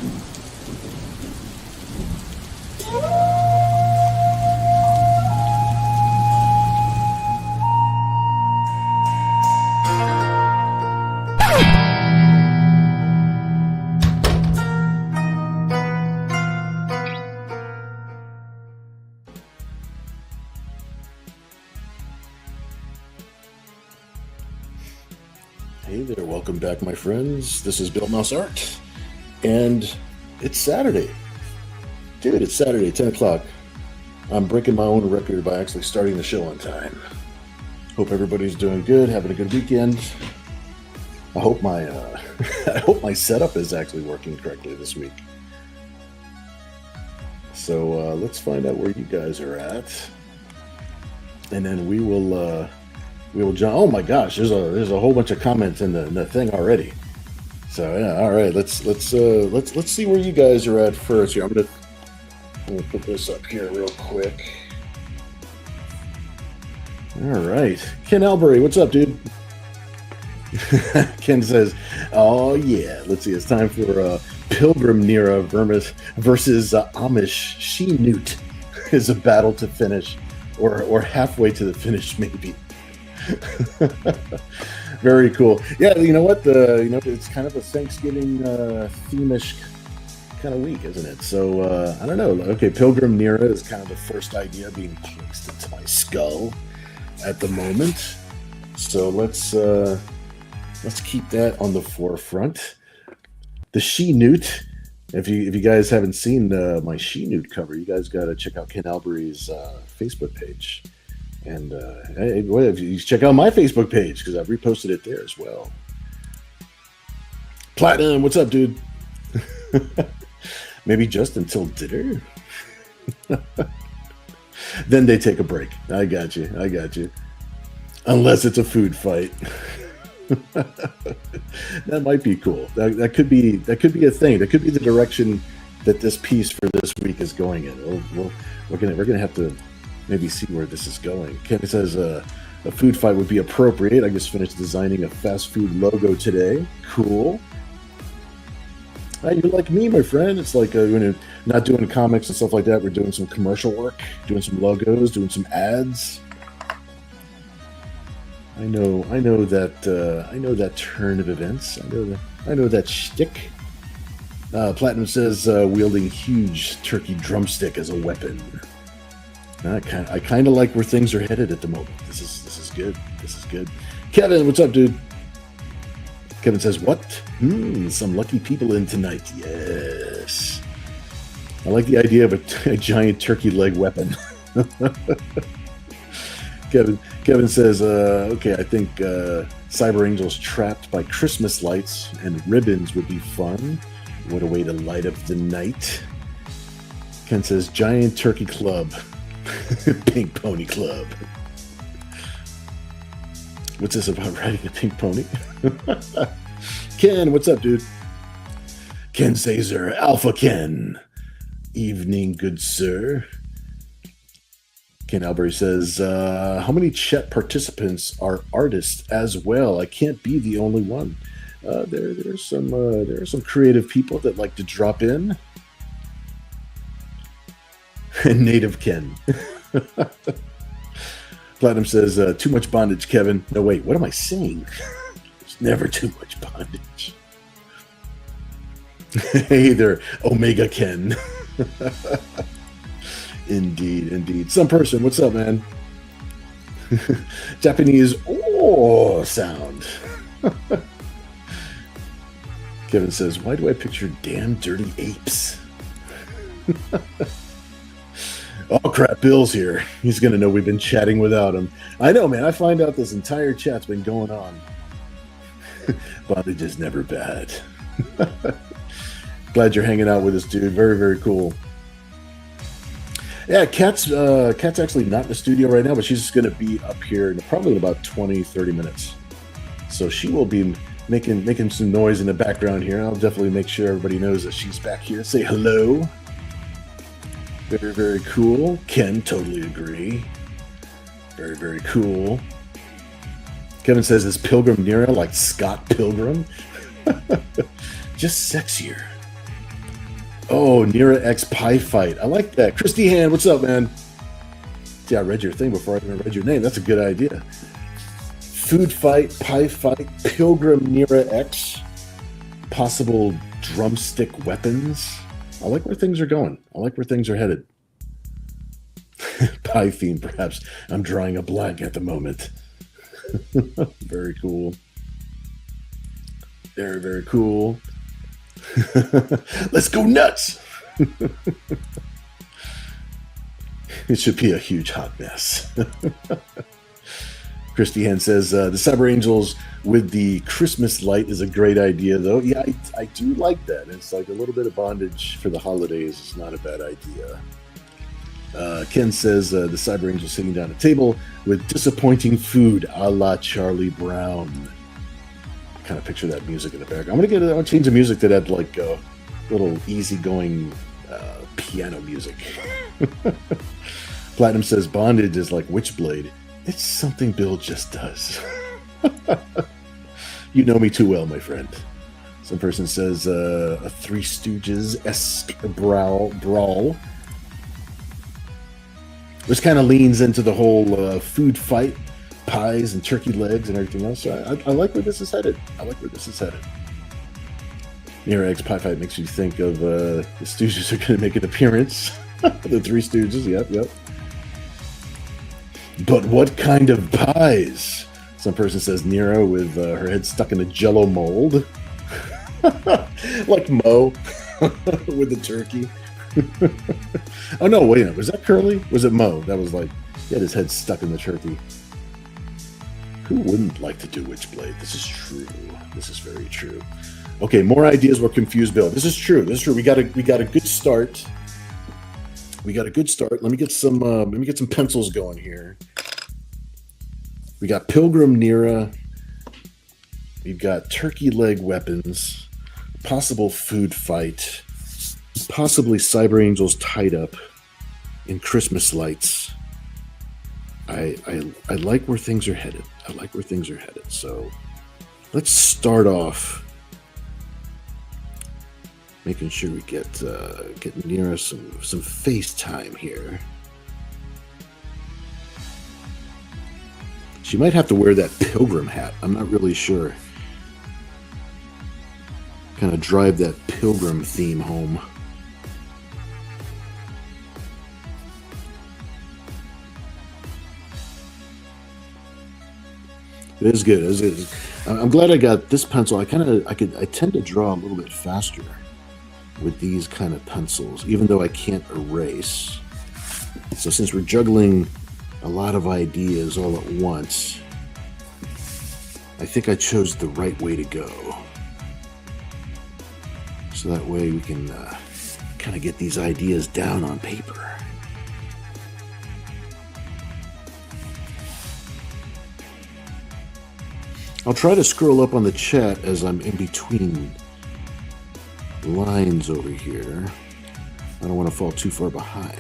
Hey there, welcome back, my friends. This is Bill Mouse Art, and it's Saturday. Dude, it's Saturday, 10 o'clock. I'm breaking my own record by actually starting the show on time. Hope everybody's doing good, having a good weekend. I hope my I hope my setup is actually working correctly this week. So let's find out where you guys are at, and then we will jump. Oh my gosh, there's a whole bunch of comments in the thing already. So yeah, all right, let's see where you guys are at first here. I'm gonna put this up here real quick. All right, Ken Albury, what's up, dude? Ken says, "Oh yeah, let's see. It's time for Pilgrim Nera versus Amish She-Newt. Is a battle to finish, or halfway to the finish, maybe." Very cool. Yeah, you know what? It's kind of a Thanksgiving theme-ish kind of week, isn't it? So I don't know. Okay, Pilgrim Nera is kind of the first idea being placed into my skull at the moment. So let's keep that on the forefront. The She-Newt. If you guys haven't seen my She-Newt cover, you guys got to check out Ken Albury's Facebook page. And hey, you check out my Facebook page because I've reposted it there as well. Platinum, what's up, dude? Maybe just until dinner? Then they take a break. I got you. Unless it's a food fight. That might be cool. That could be a thing. That could be the direction that this piece for this week is going in. We're gonna have to maybe see where this is going. Ken says a food fight would be appropriate. I just finished designing a fast food logo today. Cool. You're like me, my friend. It's like when you're not doing comics and stuff like that, we're doing some commercial work, doing some logos, doing some ads. I know that turn of events. I know that shtick. Platinum says wielding huge turkey drumstick as a weapon. I kind of like where things are headed at the moment. This is good. This is good. Kevin, what's up, dude? Kevin says, what? Some lucky people in tonight. Yes. I like the idea of a giant turkey leg weapon. Kevin says, okay, I think Cyber Angels trapped by Christmas lights and ribbons would be fun. What a way to light up the night. Ken says, giant turkey club. Pink Pony Club. What's this about riding a pink pony? Ken, what's up, dude? Ken Sazer, Alpha Ken. Evening, good sir. Ken Albury says, how many chat participants are artists as well? I can't be the only one. There are some creative people that like to drop in. Native Ken. Platinum says, too much bondage, Kevin. No, wait, what am I saying? There's never too much bondage. Hey there, Omega Ken. Indeed. Some person, what's up, man? Japanese sound. Kevin says, why do I picture damn dirty apes? Oh crap, Bill's here. He's gonna know we've been chatting without him. I know, man. I find out this entire chat's been going on. Bondage is never bad. Glad you're hanging out with us, dude. Very, very cool. Yeah, Kat's actually not in the studio right now, but she's gonna be up here in probably in about 20-30 minutes. So she will be making some noise in the background here. I'll definitely make sure everybody knows that she's back here. Say hello. Very, very cool. Ken, totally agree. Very, very cool. Kevin says, is Pilgrim Nera like Scott Pilgrim? Just sexier. Oh, Nira X Pie Fight. I like that. Christy Hand, what's up, man? See, I read your thing before I even read your name. That's a good idea. Food Fight, Pie Fight, Pilgrim Nira X, possible drumstick weapons. I like where things are going. I like where things are headed. Pie theme, perhaps. I'm drawing a blank at the moment. Very cool. Very, very cool. Let's go nuts! It should be a huge hot mess. Christy Hand says, the Cyber Angels with the Christmas light is a great idea, though. Yeah, I do like that. It's like a little bit of bondage for the holidays. It's not a bad idea. Ken says, the Cyber Angels sitting down at a table with disappointing food a la Charlie Brown. Kind of picture that music in the background. I'm gonna change the music to that like little easygoing piano music. Platinum says bondage is like Witchblade. It's something Bill just does. You know me too well, my friend. Some person says a Three Stooges-esque brawl. Which kind of leans into the whole food fight, pies and turkey legs and everything else. So I like where this is headed. Nira X Pie Fight makes you think of the Stooges are going to make an appearance. The Three Stooges, yep. But what kind of pies? Some person says Nira with her head stuck in a Jello mold. Like Mo with the turkey. Oh no, wait a minute. Was that Curly? Was it Mo? That was like, he had his head stuck in the turkey. Who wouldn't like to do Witchblade? This is true. This is very true. Okay, more ideas will confuse Bill. This is true. We got a good start. Let me get some pencils going here. We got Pilgrim Nira. We've got turkey leg weapons, possible food fight, possibly Cyber Angels tied up in Christmas lights. I like where things are headed. So let's start off making sure we get Nira some FaceTime here. She might have to wear that pilgrim hat. I'm not really sure. Kind of drive that pilgrim theme home. It is good. I'm glad I got this pencil. I tend to draw a little bit faster with these kind of pencils, even though I can't erase. So since we're juggling a lot of ideas all at once, I think I chose the right way to go. So that way we can kind of get these ideas down on paper. I'll try to scroll up on the chat as I'm in between lines over here. I don't want to fall too far behind.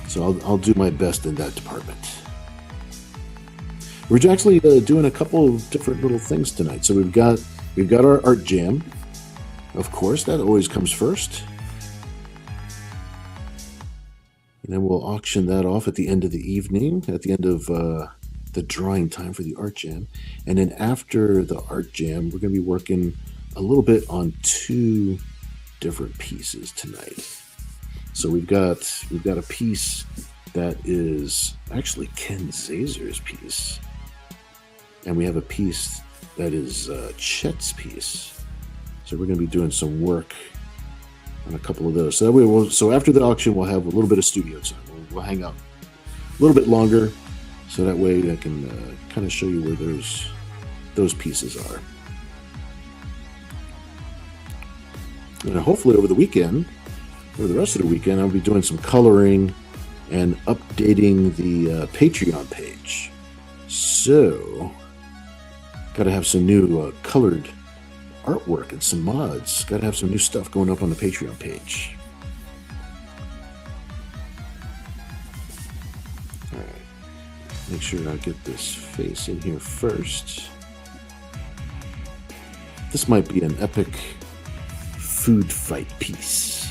So I'll do my best in that department. We're actually doing a couple of different little things tonight. So we've got our art jam. Of course, that always comes first. And then we'll auction that off at the end of the evening, at the end of the drawing time for the art jam. And then after the art jam, we're going to be working a little bit on two different pieces tonight. So we've got a piece that is actually Ken Zazer's piece, and we have a piece that is Chet's piece. So we're going to be doing some work on a couple of those. So that way, so after the auction, we'll have a little bit of studio time. We'll hang out a little bit longer, so that way I can kind of show you where those pieces are. And hopefully over the weekend, for the rest of the weekend, I'll be doing some coloring and updating the Patreon page. So, got to have some new colored artwork and some mods. Got to have some new stuff going up on the Patreon page. All right. Make sure I get this face in here first. This might be an epic food fight piece.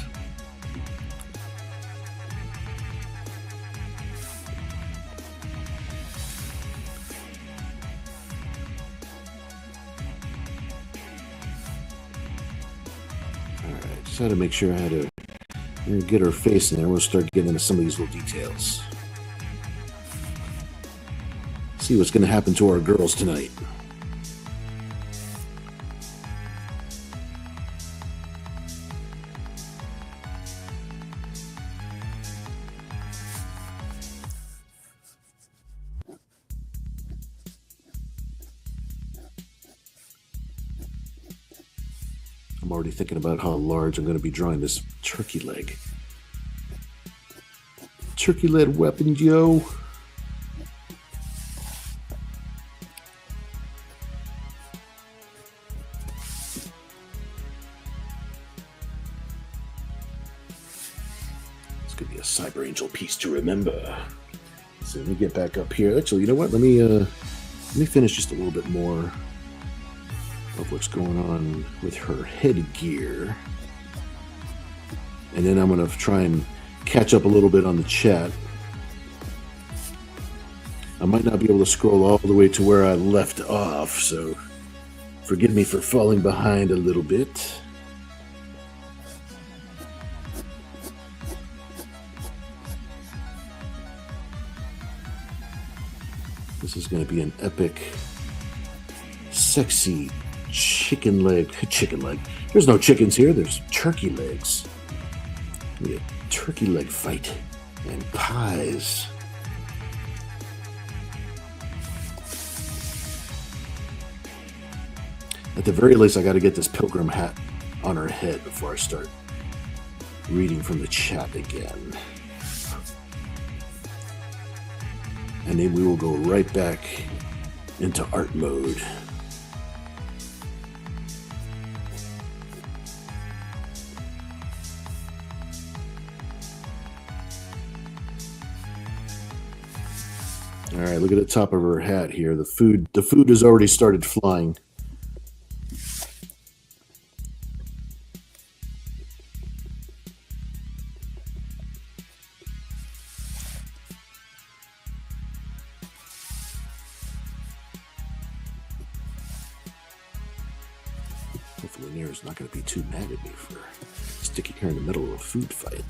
Alright, just had to make sure I had to get her face in there. We'll start getting into some of these little details. See what's going to happen to our girls tonight. I'm already thinking about how large I'm going to be drawing this turkey leg. Turkey leg weapon, yo. It's going to be a Cyber Angel piece to remember. So let me get back up here. Actually, you know what? Let me finish just a little bit more of what's going on with her headgear, and then I'm going to try and catch up a little bit on the chat. I might not be able to scroll all the way to where I left off, so forgive me for falling behind a little bit. This is going to be an epic, sexy chicken leg. There's no chickens here. There's turkey legs. We have turkey leg fight and pies. At the very least, I got to get this pilgrim hat on her head before I start reading from the chat again. And then we will go right back into art mode. All right, look at the top of her hat here. The food has already started flying. Hopefully Nira's not going to be too mad at me for sticking her in the middle of a food fight.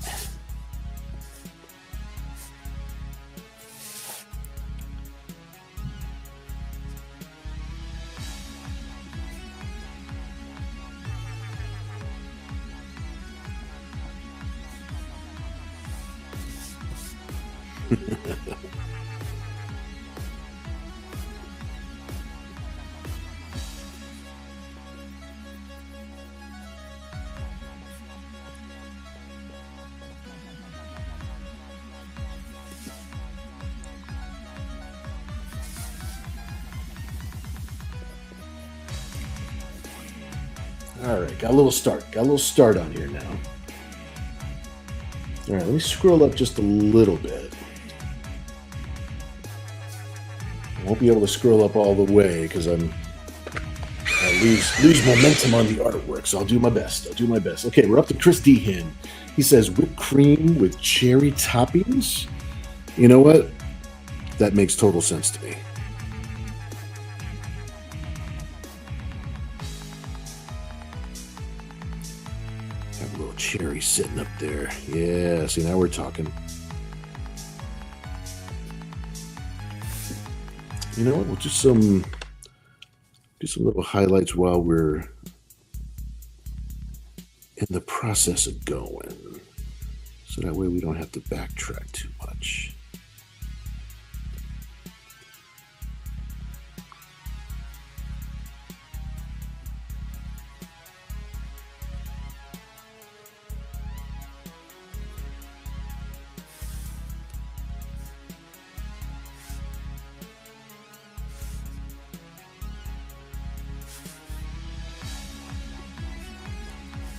All right, got a little start on here now. All right, let me scroll up just a little bit. I won't be able to scroll up all the way because I lose momentum on the artwork, so I'll do my best. Okay, we're up to Chris Dehan. He says whipped cream with cherry toppings. You know what? That makes total sense to me. Have a little cherry sitting up there. Yeah, see, now we're talking. You know what? We'll do some little highlights while we're in the process of going, so that way we don't have to backtrack too much.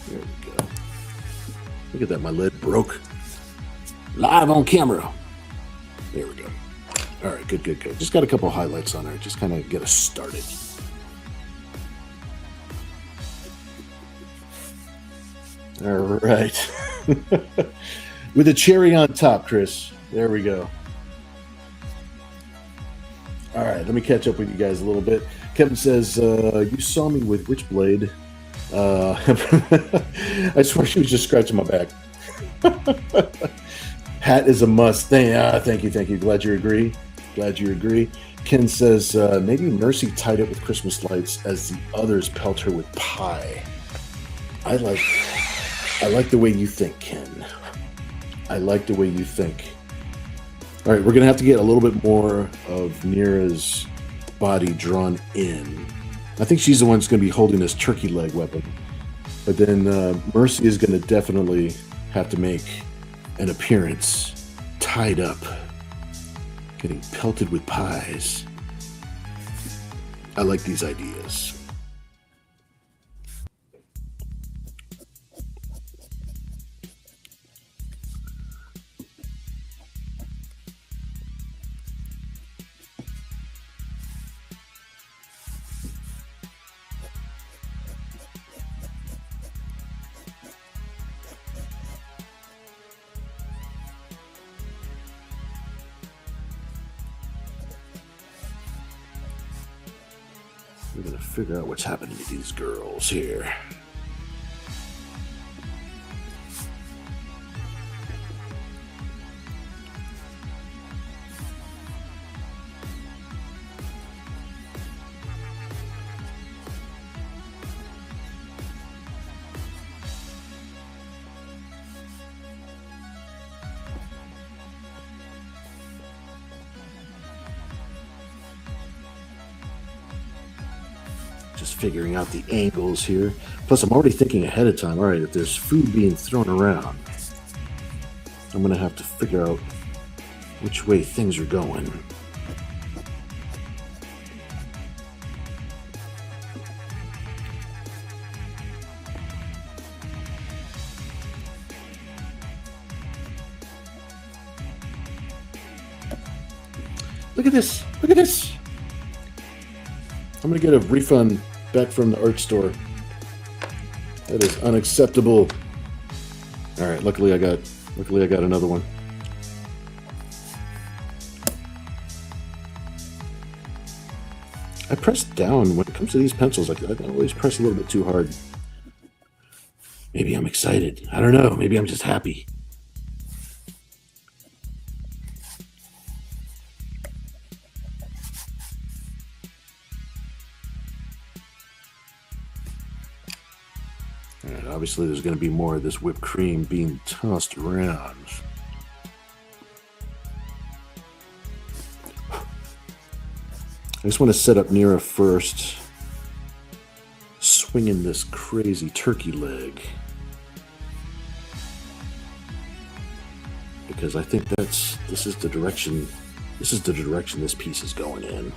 There we go. Look at that, my lid broke. Live on camera. There we go. All right, good. Just got a couple highlights on her. Just kind of get us started. All right. With a cherry on top, Chris. There we go. All right, let me catch up with you guys a little bit. Kevin says, you saw me with Witchblade. I swear she was just scratching my back. Hat is a must. Thank you. Glad you agree. Ken says, maybe Mercy tied it with Christmas lights as the others pelt her with pie. I like the way you think, Ken. I like the way you think. All right, we're going to have to get a little bit more of Nira's body drawn in. I think she's the one that's going to be holding this turkey leg weapon. But then Mercy is going to definitely have to make an appearance tied up, getting pelted with pies. I like these ideas. We're going to figure out what's happening to these girls here. Just figuring out the angles here. Plus, I'm already thinking ahead of time. All right, if there's food being thrown around, I'm going to have to figure out which way things are going. Look at this. Look at this. I'm going to get a refund back from the art store. That is unacceptable. All right, luckily I got another one. I press down when it comes to these pencils. I always press a little bit too hard. Maybe I'm excited. I don't know. Maybe I'm just happy. All right, obviously there's going to be more of this whipped cream being tossed around. I just want to set up Nira first, swinging this crazy turkey leg, because I think this is the direction this piece is going in.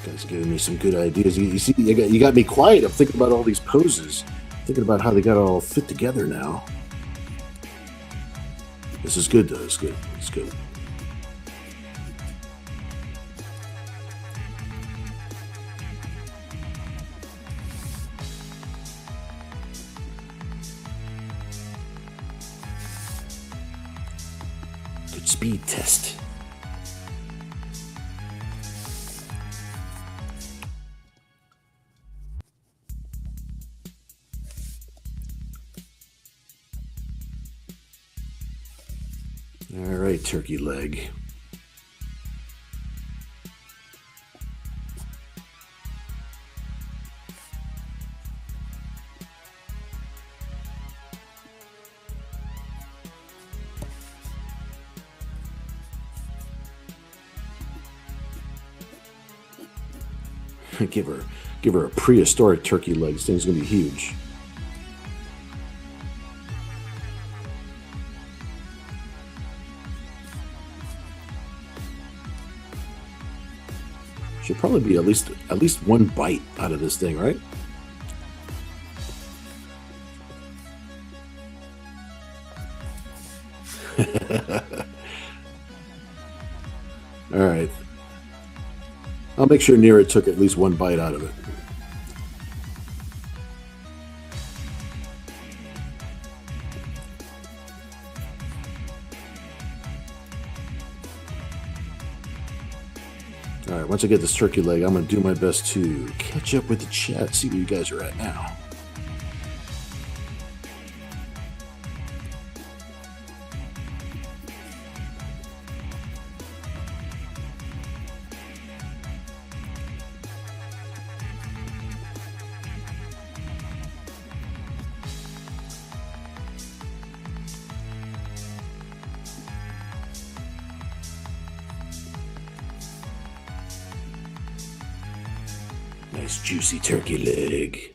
Guys giving me some good ideas. You see, you got me quiet. I'm thinking about all these poses, thinking about how they got all fit together now. This is good, though. It's good. It's good. Good speed test. All right, turkey leg. give her a prehistoric turkey leg. This thing's gonna be huge. Should probably be at least one bite out of this thing, right? All right. I'll make sure Nira took at least one bite out of it. All right, once I get this turkey leg, I'm going to do my best to catch up with the chat, see where you guys are at now. Nice juicy turkey leg.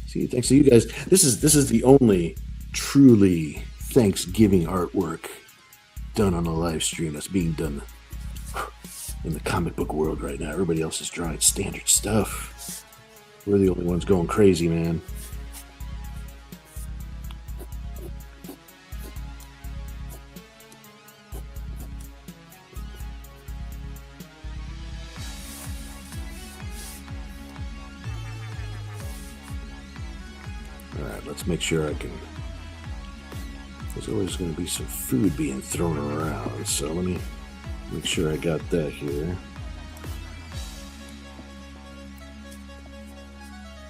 See, thanks to you guys. This is the only truly Thanksgiving artwork done on a live stream that's being done in the comic book world right now. Everybody else is drawing standard stuff. We're the only ones going crazy, man. Let's make sure I can. There's always going to be some food being thrown around, so let me make sure I got that here.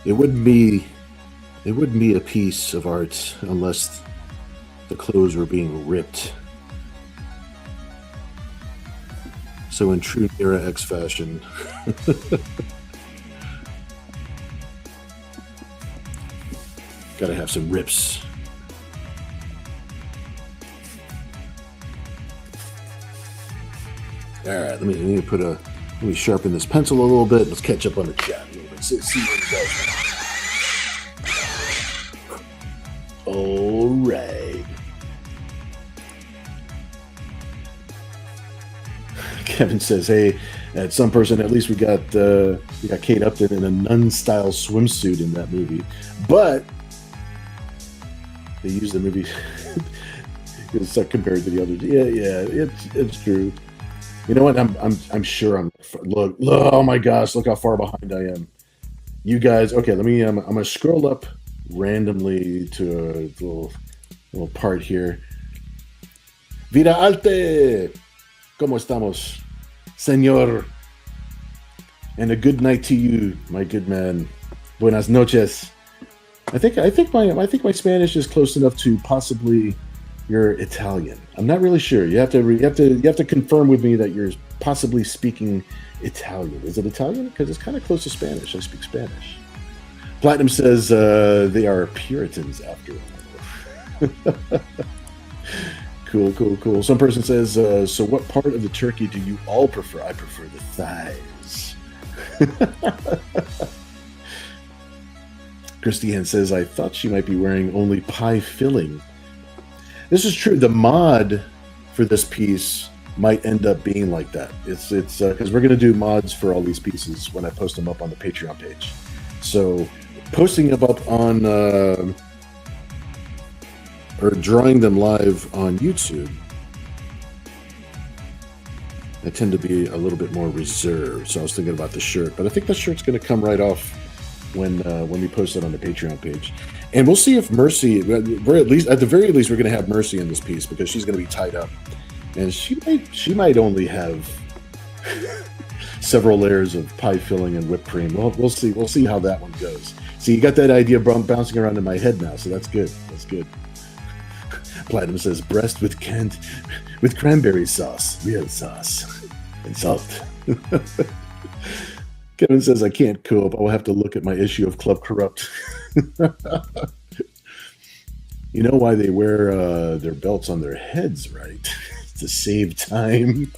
It wouldn't be a piece of art unless the clothes were being ripped. So in true Nira X fashion. Gotta have some rips. All right, let me sharpen this pencil a little bit. Let's catch up on the chat a little bit. See what you guys are. All right. Kevin says, "Hey, at some person, at least we got Kate Upton in a nun-style swimsuit in that movie, but." They use the movie it's compared to the others. Yeah, it's true. You know what? I'm sure look. Oh my gosh! Look how far behind I am. You guys. Okay, let me. I'm gonna scroll up randomly to a little part here. Vida Alte, ¿Cómo estamos, señor? And a good night to you, my good man. Buenas noches. I think my Spanish is close enough to possibly you're Italian. I'm not really sure. You have to confirm with me that you're possibly speaking Italian. Is it Italian? Because it's kind of close to Spanish. I speak Spanish. Platinum says they are Puritans after all. Cool. Some person says, so what part of the turkey do you all prefer? I prefer the thighs. Christiane says, I thought she might be wearing only pie filling. This is true. The mod for this piece might end up being like that. It's because we're going to do mods for all these pieces when I post them up on the Patreon page. So posting them up on or drawing them live on YouTube, I tend to be a little bit more reserved. So I was thinking about the shirt, but I think the shirt's going to come right off when we post it on the Patreon page. And we'll see if Mercy, we're at the very least, we're going to have Mercy in this piece because she's going to be tied up, and she might only have several layers of pie filling and whipped cream. We'll see how that one goes. See, you got that idea bouncing around in my head now, so that's good. Platinum says breast with cranberry sauce, real sauce, and salt. Kevin says, I can't cope. I'll have to look at my issue of Club Corrupt. You know why they wear their belts on their heads, right? To save time.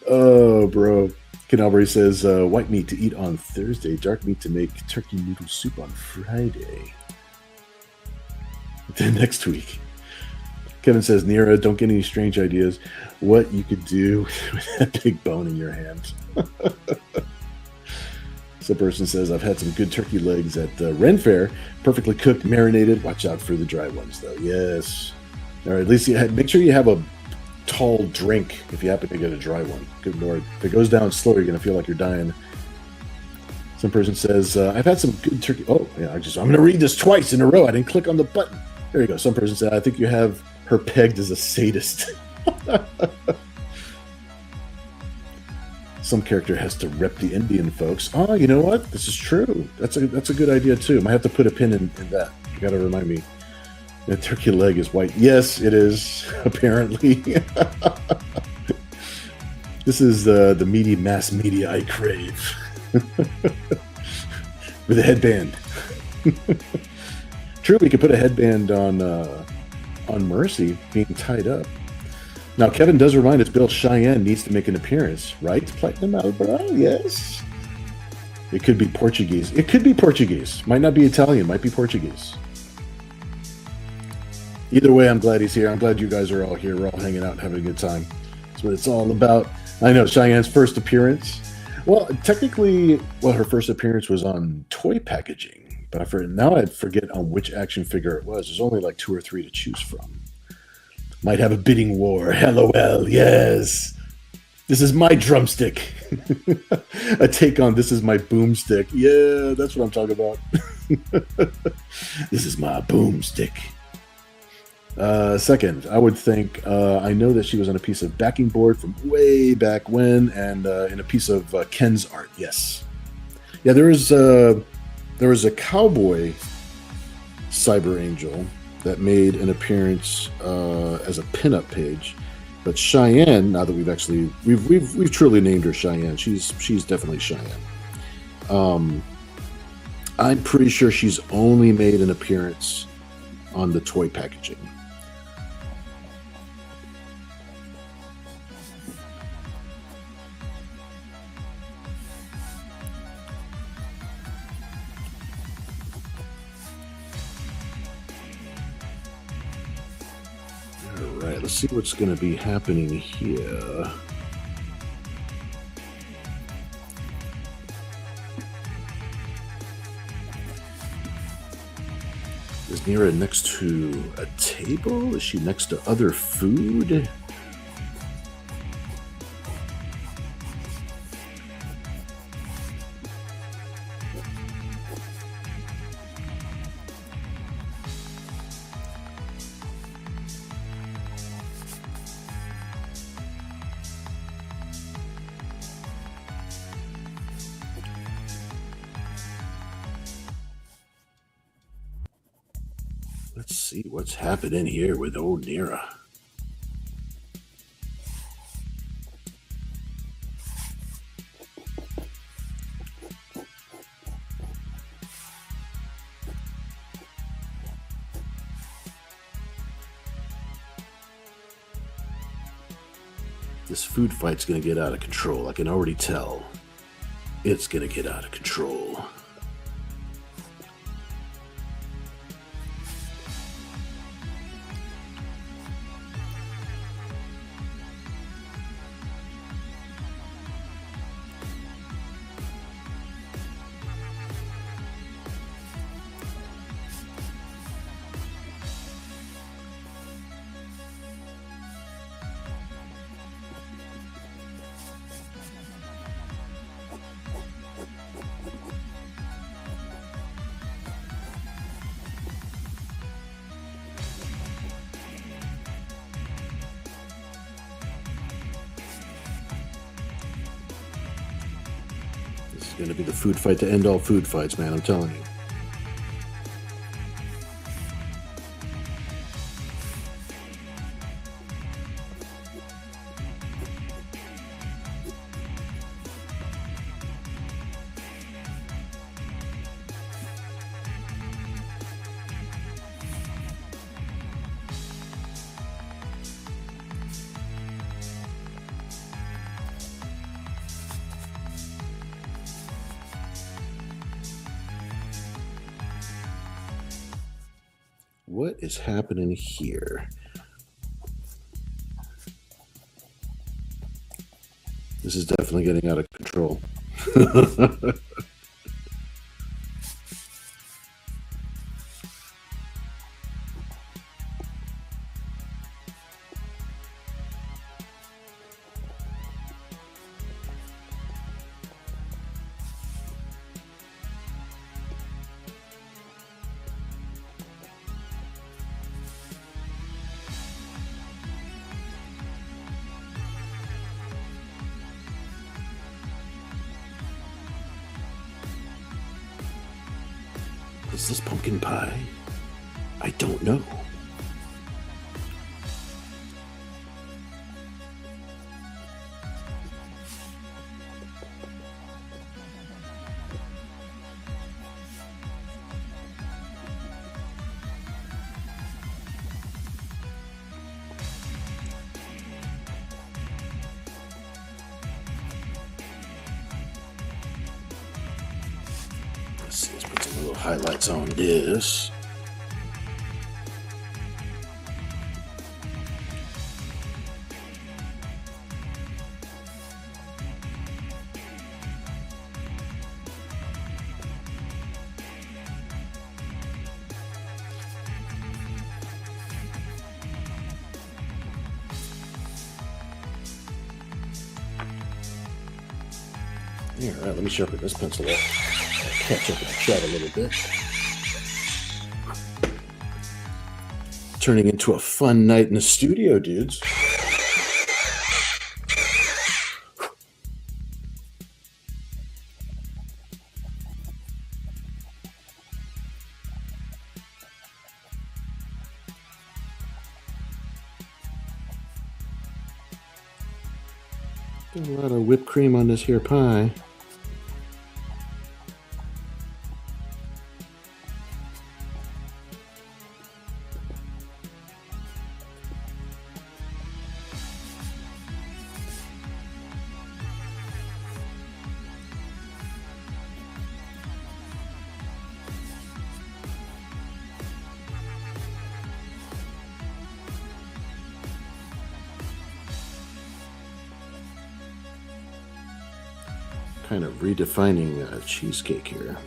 Oh, bro. Canalbury says, white meat to eat on Thursday, dark meat to make turkey noodle soup on Friday. Then next week. Kevin says, Nira, don't get any strange ideas. What you could do with that big bone in your hand. Some person says, I've had some good turkey legs at the Ren Fair. Perfectly cooked, marinated. Watch out for the dry ones, though. Yes. Or at least make sure you have a tall drink if you happen to get a dry one. Good Lord. If it goes down slow, you're going to feel like you're dying. Some person says, I've had some good turkey. Oh, yeah, I'm going to read this twice in a row. I didn't click on the button. There you go. Some person said, I think you have her pegged as a sadist. Some character has to rep the Indian folks. Oh, you know what? This is true. That's a good idea too. Might have to put a pin in that. You got to remind me. The turkey leg is white. Yes, it is. Apparently, this is the meaty mass media I crave. With a headband. True, we could put a headband on Mercy being tied up. Now, Kevin does remind us Bill Cheyenne needs to make an appearance, right? Platinum Albro, yes. It could be Portuguese. It could be Portuguese. Might not be Italian. Might be Portuguese. Either way, I'm glad he's here. I'm glad you guys are all here. We're all hanging out and having a good time. That's what it's all about. I know, Cheyenne's first appearance. Well, technically, her first appearance was on toy packaging. But now I forget on which action figure it was. There's only like 2 or 3 to choose from. Might have a bidding war. LOL, yes. This is my drumstick. A take on this is my boomstick. Yeah, that's what I'm talking about. This is my boomstick. Second, I would think, I know that she was on a piece of backing board from way back when, and in a piece of Ken's art, yes. Yeah, there was a cowboy Cyber Angel that made an appearance as a pinup page, but Cheyenne. Now that we've truly named her Cheyenne, she's definitely Cheyenne. I'm pretty sure she's only made an appearance on the toy packaging. Alright, let's see what's going to be happening here. Is Nira next to a table? Is she next to other food? Let's see what's happening here with old Nira. This food fight's gonna get out of control. I can already tell. It's gonna get out of control. Going to be the food fight to end all food fights, man. I'm telling you. what is happening here? This is definitely getting out of control. Is this pumpkin pie? I don't know. Let's put some little highlights on this. All right, let me sharpen this pencil up. Catch up with the chat a little bit. Turning into a fun night in the studio, dudes. Got a lot of whipped cream on this here pie. Kind of redefining cheesecake here.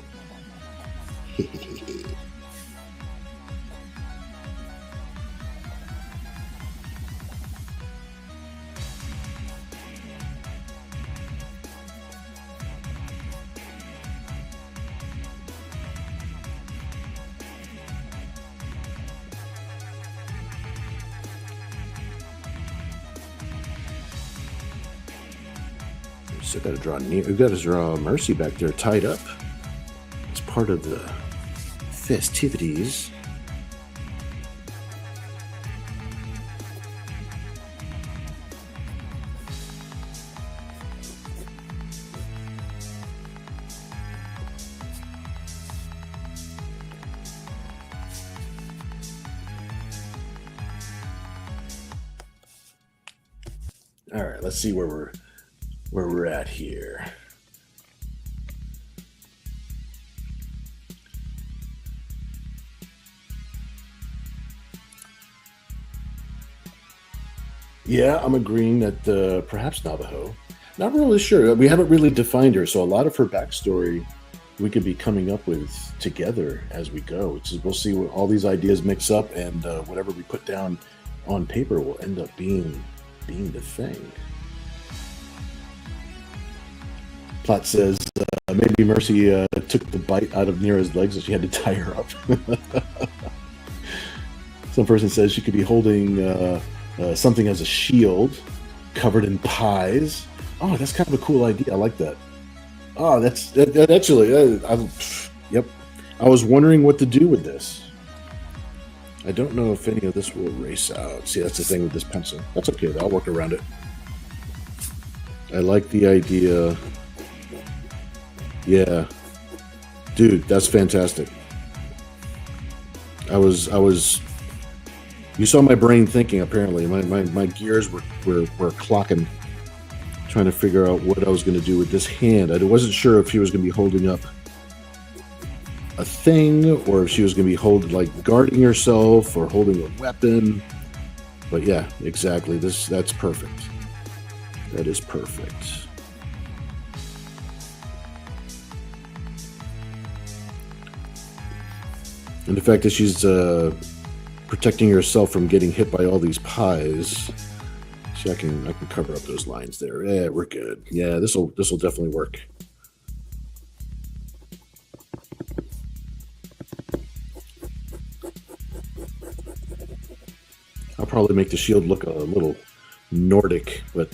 Still got to draw near. We've got to draw Mercy back there tied up as part of the festivities. All right, let's see where we're at here. Yeah, I'm agreeing that perhaps Navajo. Not really sure. We haven't really defined her, so a lot of her backstory we could be coming up with together as we go. We'll see what all these ideas mix up, and whatever we put down on paper will end up being the thing. Plot says maybe Mercy took the bite out of Nira's legs and she had to tie her up. Some person says she could be holding something as a shield covered in pies. Oh, that's kind of a cool idea. I like that. Oh, that's actually, yep. I was wondering what to do with this. I don't know if any of this will erase out. See, that's the thing with this pencil. That's okay, I'll work around it. I like the idea. Yeah, dude, that's fantastic. I was. You saw my brain thinking. Apparently, my gears were clocking, trying to figure out what I was going to do with this hand. I wasn't sure if he was going to be holding up a thing, or if she was going to be holding, like, guarding herself or holding a weapon. But yeah, exactly. That's perfect. That is perfect. And the fact that she's protecting herself from getting hit by all these pies. See, I can cover up those lines there. Yeah, we're good. Yeah, this'll definitely work. I'll probably make the shield look a little Nordic, but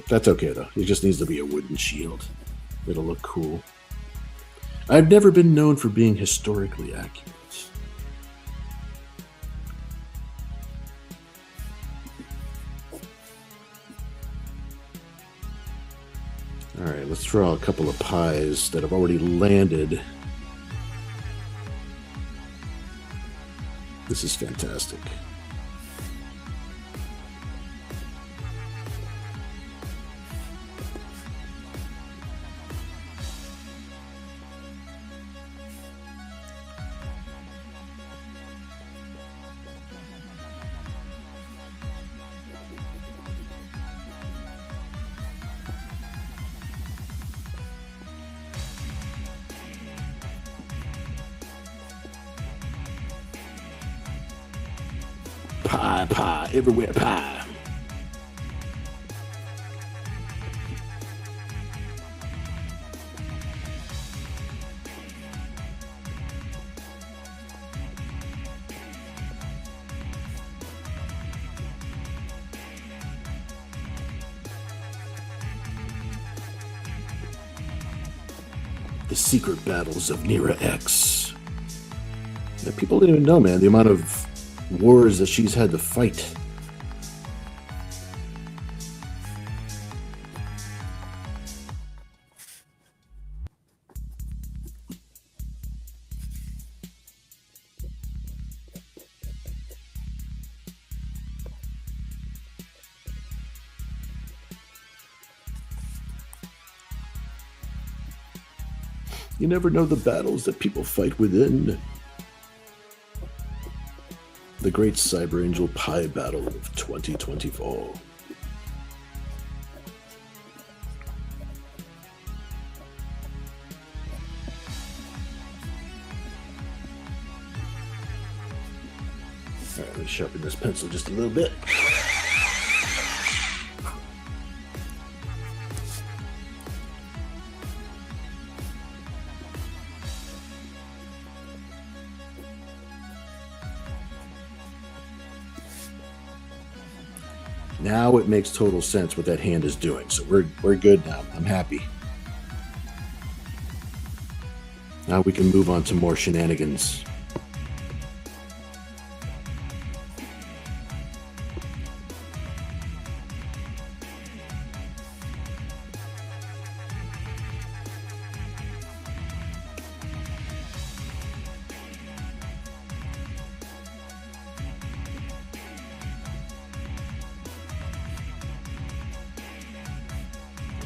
that's okay though. It just needs to be a wooden shield. It'll look cool. I've never been known for being historically accurate. All right, let's draw a couple of pies that have already landed. This is fantastic. Pie, everywhere pie. The secret battles of Nira X. Yeah, people don't even know, man, the amount of wars that she's had to fight. You never know the battles that people fight within. The Great Cyber Angel Pie Battle of 2024. All right, let's sharpen this pencil just a little bit. Now it makes total sense what that hand is doing. So we're good now. I'm happy. Now we can move on to more shenanigans.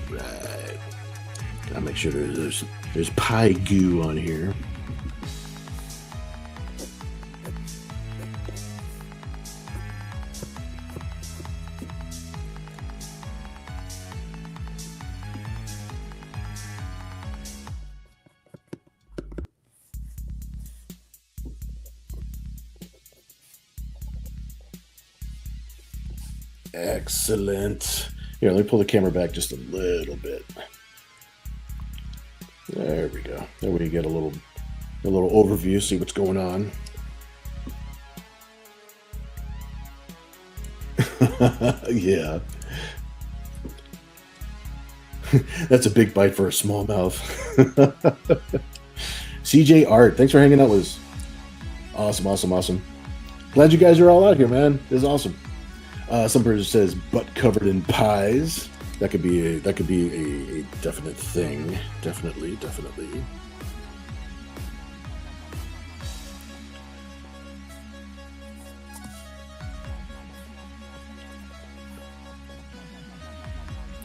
Right. Gotta make sure there's pie goo on here. Excellent. Here, let me pull the camera back just a little bit. There we go. There we get a little overview, see what's going on. Yeah. That's a big bite for a small mouth. CJ Art, thanks for hanging out with us. Awesome. Glad you guys are all out here, man. This is awesome. Some person says butt covered in pies. That could be a definite thing. Definitely.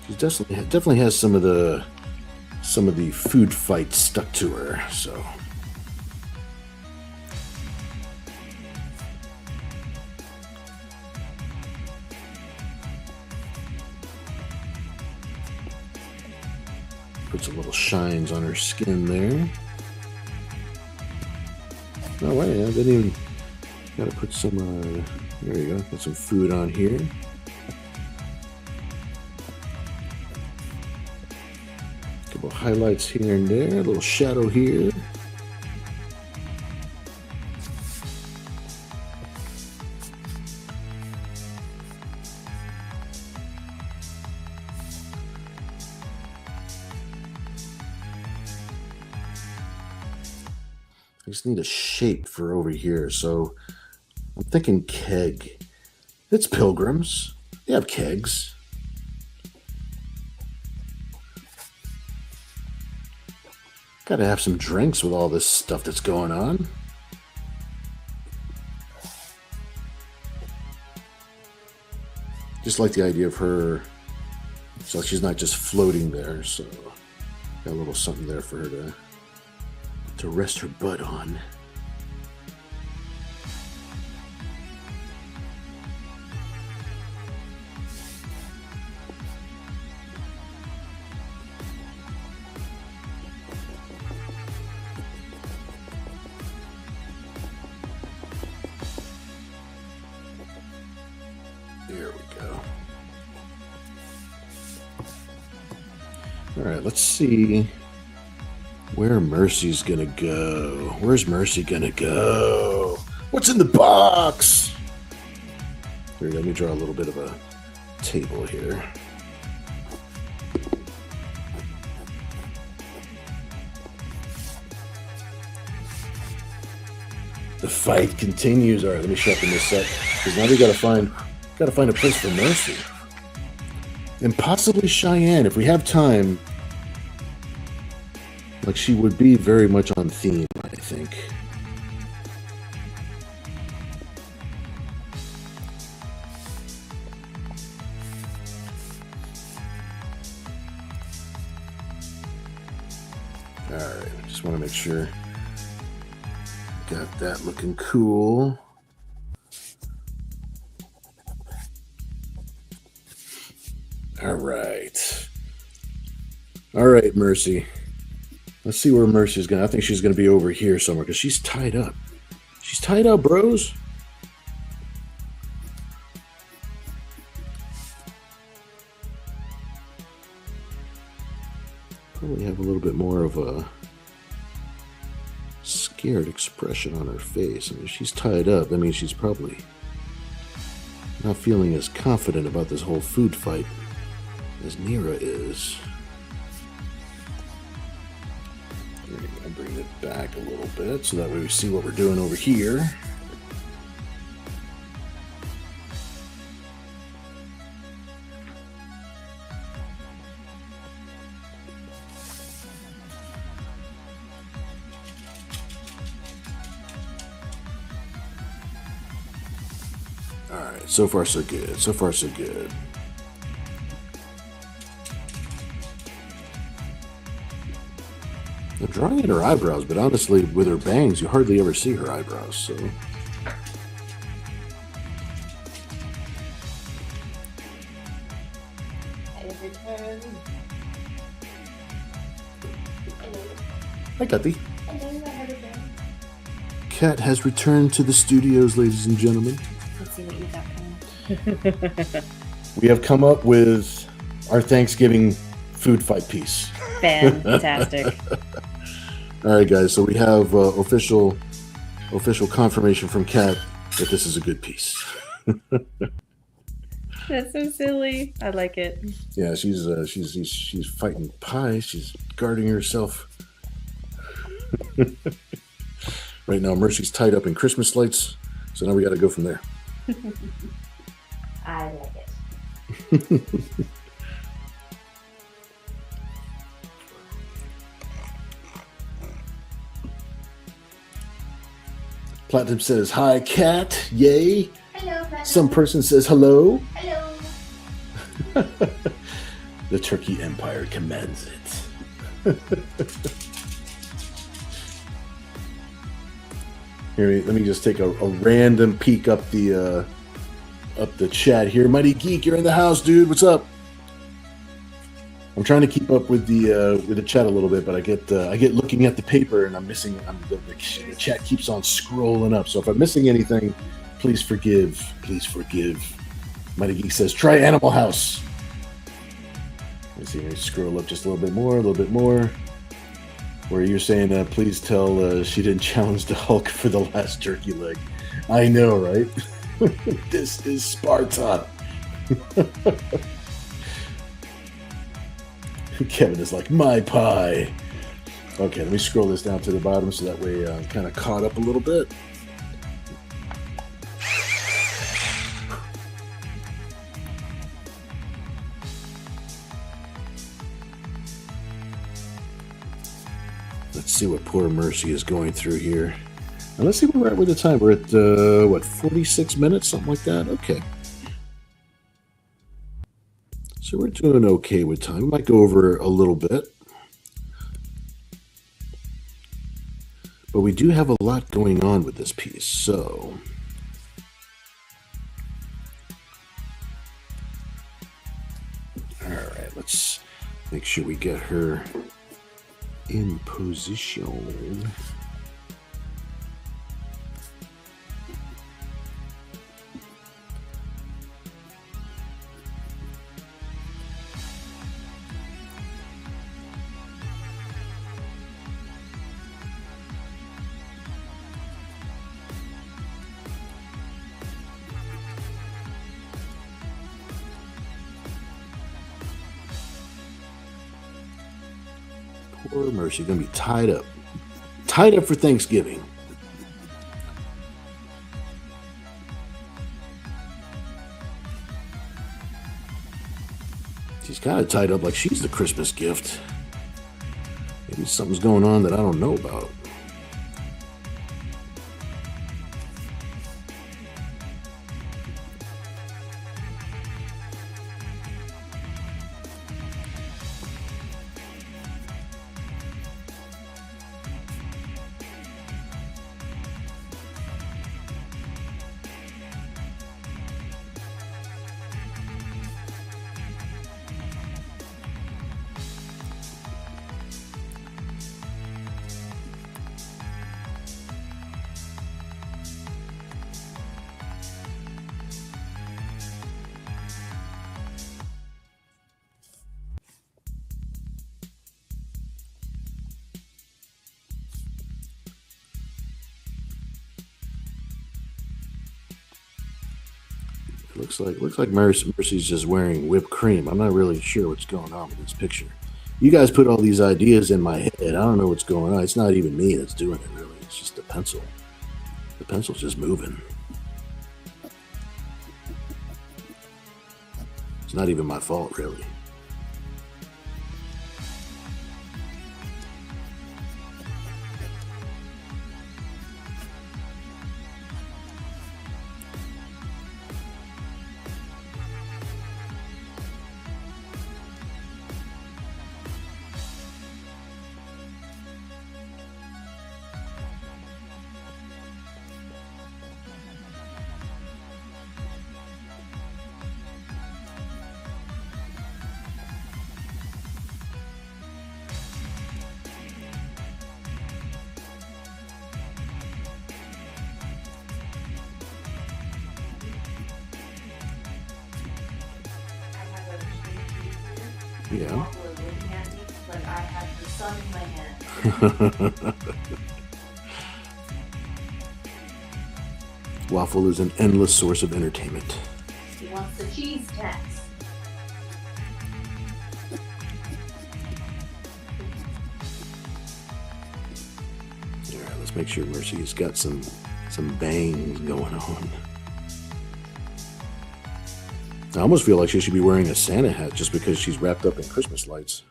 She definitely has some of the food fights stuck to her. So Puts a little shines on her skin there. Oh wait, I didn't even. Gotta put some. There you go. Put some food on here. Couple highlights here and there. A little shadow here. I just need a shape for over here, so I'm thinking keg. It's pilgrims. They have kegs. Gotta have some drinks with all this stuff that's going on. Just like the idea of her, so she's not just floating there, so got a little something there for her to rest her butt on. There we go. All right, let's see where Mercy's gonna go. Where's Mercy gonna go? What's in the box? Here, let me draw a little bit of a table here. The fight continues. All right, let me shuffle this up because now we gotta find a place for Mercy. And possibly Cheyenne, if we have time. Like, she would be very much on theme, I think. All right, just want to make sure. Got that looking cool. All right. All right, Mercy. Let's see where Mercy's going. I think she's going to be over here somewhere because she's tied up. She's tied up, bros. Probably have a little bit more of a scared expression on her face. I mean, she's tied up. I mean, she's probably not feeling as confident about this whole food fight as Nira is. I'll bring it back a little bit so that way we see what we're doing over here. All right, so far so good. So far so good. I'm drawing in her eyebrows, but honestly, with her bangs, you hardly ever see her eyebrows, so. Hi, Kathy. Kat has returned to the studios, ladies and gentlemen. Let's see what you got coming. We have come up with our Thanksgiving food fight piece. Fantastic. All right, guys. So we have official confirmation from Kat that this is a good piece. That's so silly. I like it. Yeah, she's fighting pie. She's guarding herself. Right now, Mercy's tied up in Christmas lights, so now we got to go from there. I like it. Platinum says, hi, Kat. Yay. Hello, Platinum. Some person says hello. Hello. The Turkey Empire commands it. Here, let me just take a random peek up the chat here. Mighty Geek, you're in the house, dude. What's up? I'm trying to keep up with the chat a little bit, but I get looking at the paper and I'm missing. The chat keeps on scrolling up. So if I'm missing anything, please forgive. Please forgive. Mighty Geek says, try Animal House. Let's see. Let me scroll up just a little bit more. A little bit more. Where you're saying, please tell she didn't challenge the Hulk for the last turkey leg. I know, right? This is Sparta. Kevin is like, my pie. Okay, let me scroll this down to the bottom so that way I'm kind of caught up a little bit. Let's see what poor Mercy is going through here. And let's see where we're at with the time. We're at, what, 46 minutes? Something like that? Okay. So we're doing okay with time. We might go over a little bit. But we do have a lot going on with this piece, so... Alright, let's make sure we get her in position. Poor Mercy, gonna be tied up for Thanksgiving. She's kind of tied up like she's the Christmas gift. Maybe something's going on that I don't know about. Looks like Mercy's just wearing whipped cream. I'm not really sure what's going on with this picture. You guys put all these ideas in my head. I don't know what's going on. It's not even me that's doing it, really. It's just the pencil. The pencil's just moving. It's not even my fault, really. Yeah. But I have the sun in my hand. Waffle is an endless source of entertainment. He wants the cheese tax. All right, let's make sure Mercy's got some bangs going on. I almost feel like she should be wearing a Santa hat just because she's wrapped up in Christmas lights.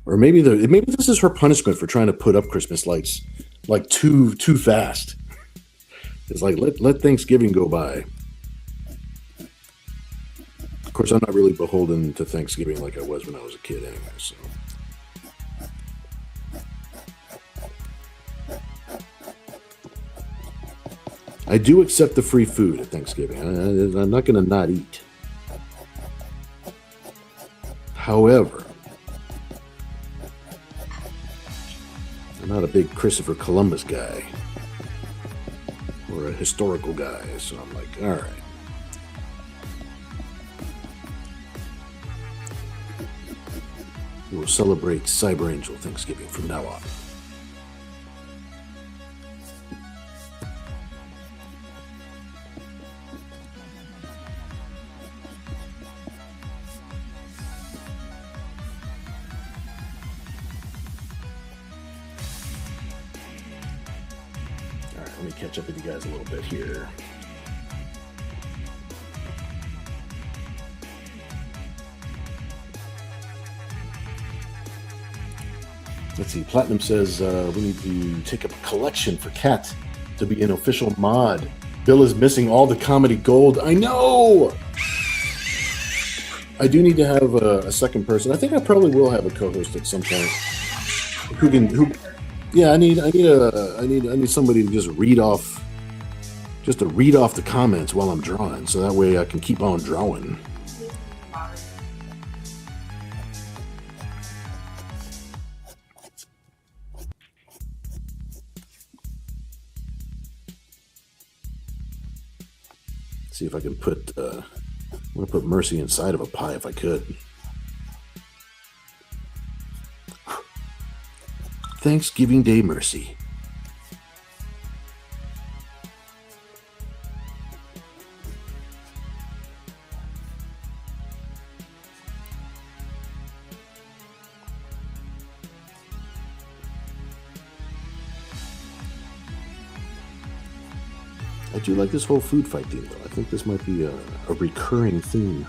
Or maybe this is her punishment for trying to put up Christmas lights like too fast. It's like let Thanksgiving go by. Of course, I'm not really beholden to Thanksgiving like I was when I was a kid anyway, so. I do accept the free food at Thanksgiving. I'm not going to not eat. However, I'm not a big Christopher Columbus guy or a historical guy, so I'm like, all right. We will celebrate Cyber Angel Thanksgiving from now on. All right, let me catch up with you guys a little bit here. Let's see, Platinum says we need to take up a collection for Kat to be an official mod. Bill is missing all the comedy gold. I know! I do need to have a second person. I think I probably will have a co-host at some point. Yeah, I need somebody to just read off the comments while I'm drawing, so that way I can keep on drawing. See if I can put I'm gonna put Mercy inside of a pie if I could. Thanksgiving Day Mercy. I do like this whole food fight theme, though. I think this might be a recurring theme.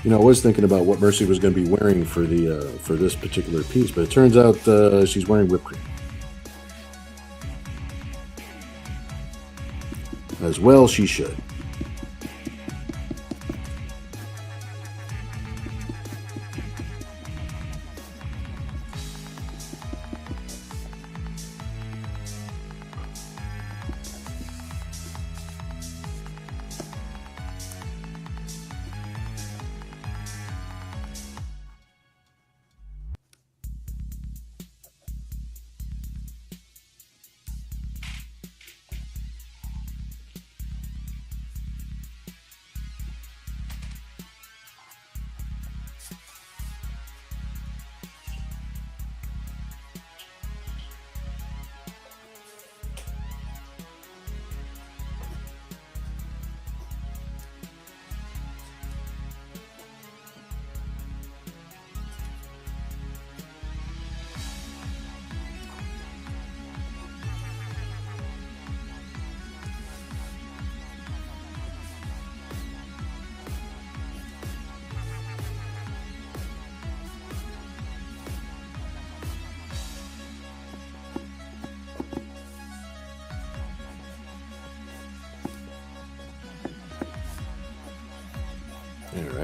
You know, I was thinking about what Mercy was going to be wearing for this particular piece, but it turns out she's wearing whipped cream. As well she should.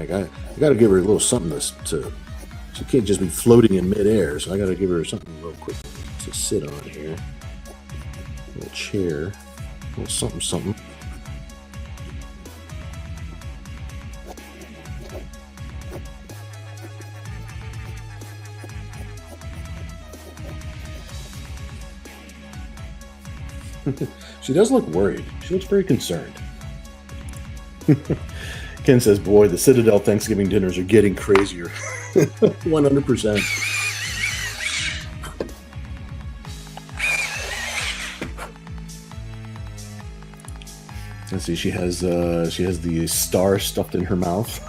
I got to give her a little something to she can't just be floating in midair, so I got to give her something real quick to sit on here. A little chair, a little something. She does look worried. She looks very concerned. Ken says, boy, the Citadel Thanksgiving dinners are getting crazier. 100%. Let's see, she has the star stuffed in her mouth.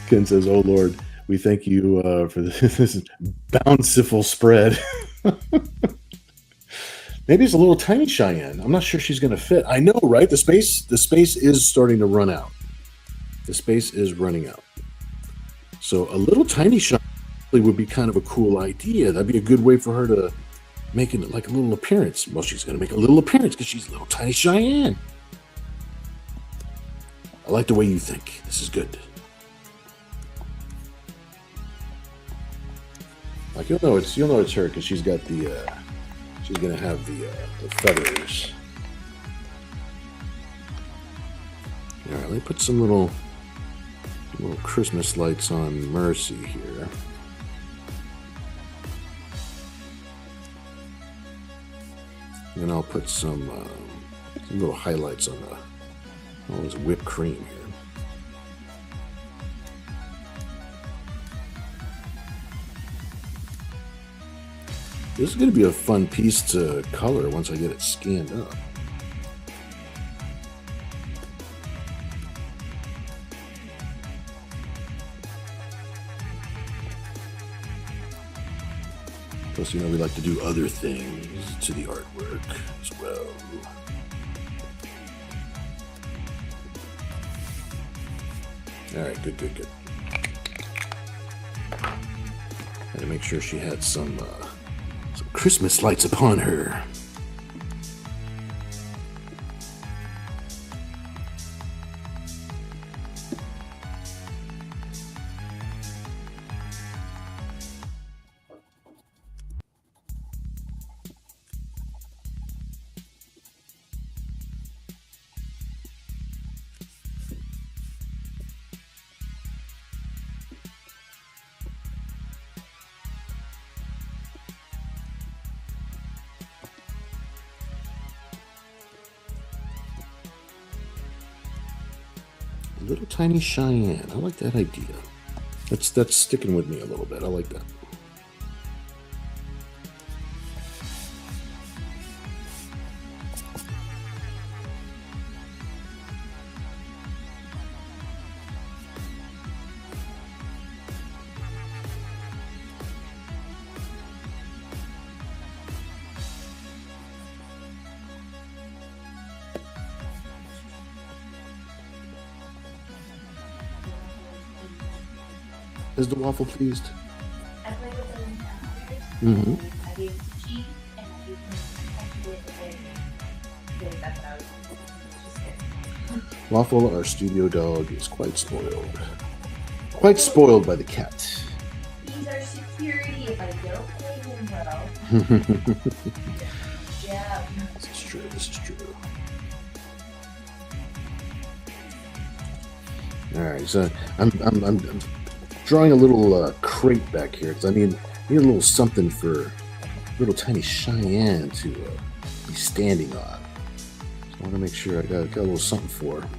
Ken says, oh Lord, we thank you for this bountiful spread. Maybe it's a little tiny Cheyenne. I'm not sure she's going to fit. I know, right? The space is starting to run out. The space is running out. So a little tiny shot would be kind of a cool idea. That'd be a good way for her to make it like a little appearance. Well, she's going to make a little appearance because she's little tiny Cheyenne. I like the way you think. This is good. Like you'll know it's her because she's got the she's gonna have the feathers. All right, let me put some little Christmas lights on Mercy here. And I'll put some little highlights on all this whipped cream here. This is going to be a fun piece to color once I get it scanned up. Plus, we like to do other things to the artwork as well. All right, good. Had to make sure she had some Christmas lights upon her. Little tiny Cheyenne. I like that idea. That's sticking with me a little bit. I like that. Is the waffle pleased? I played with them Mm-hmm. I gave him cheese and I gave him actually that's what I was just Waffle, our studio dog, is quite spoiled. Quite spoiled by the cat. He's our security if I don't play him well. Yeah. This is true. All right, so I'm drawing a little crate back here because I need a little something for little tiny Cheyenne to be standing on. So I want to make sure I got a little something for her.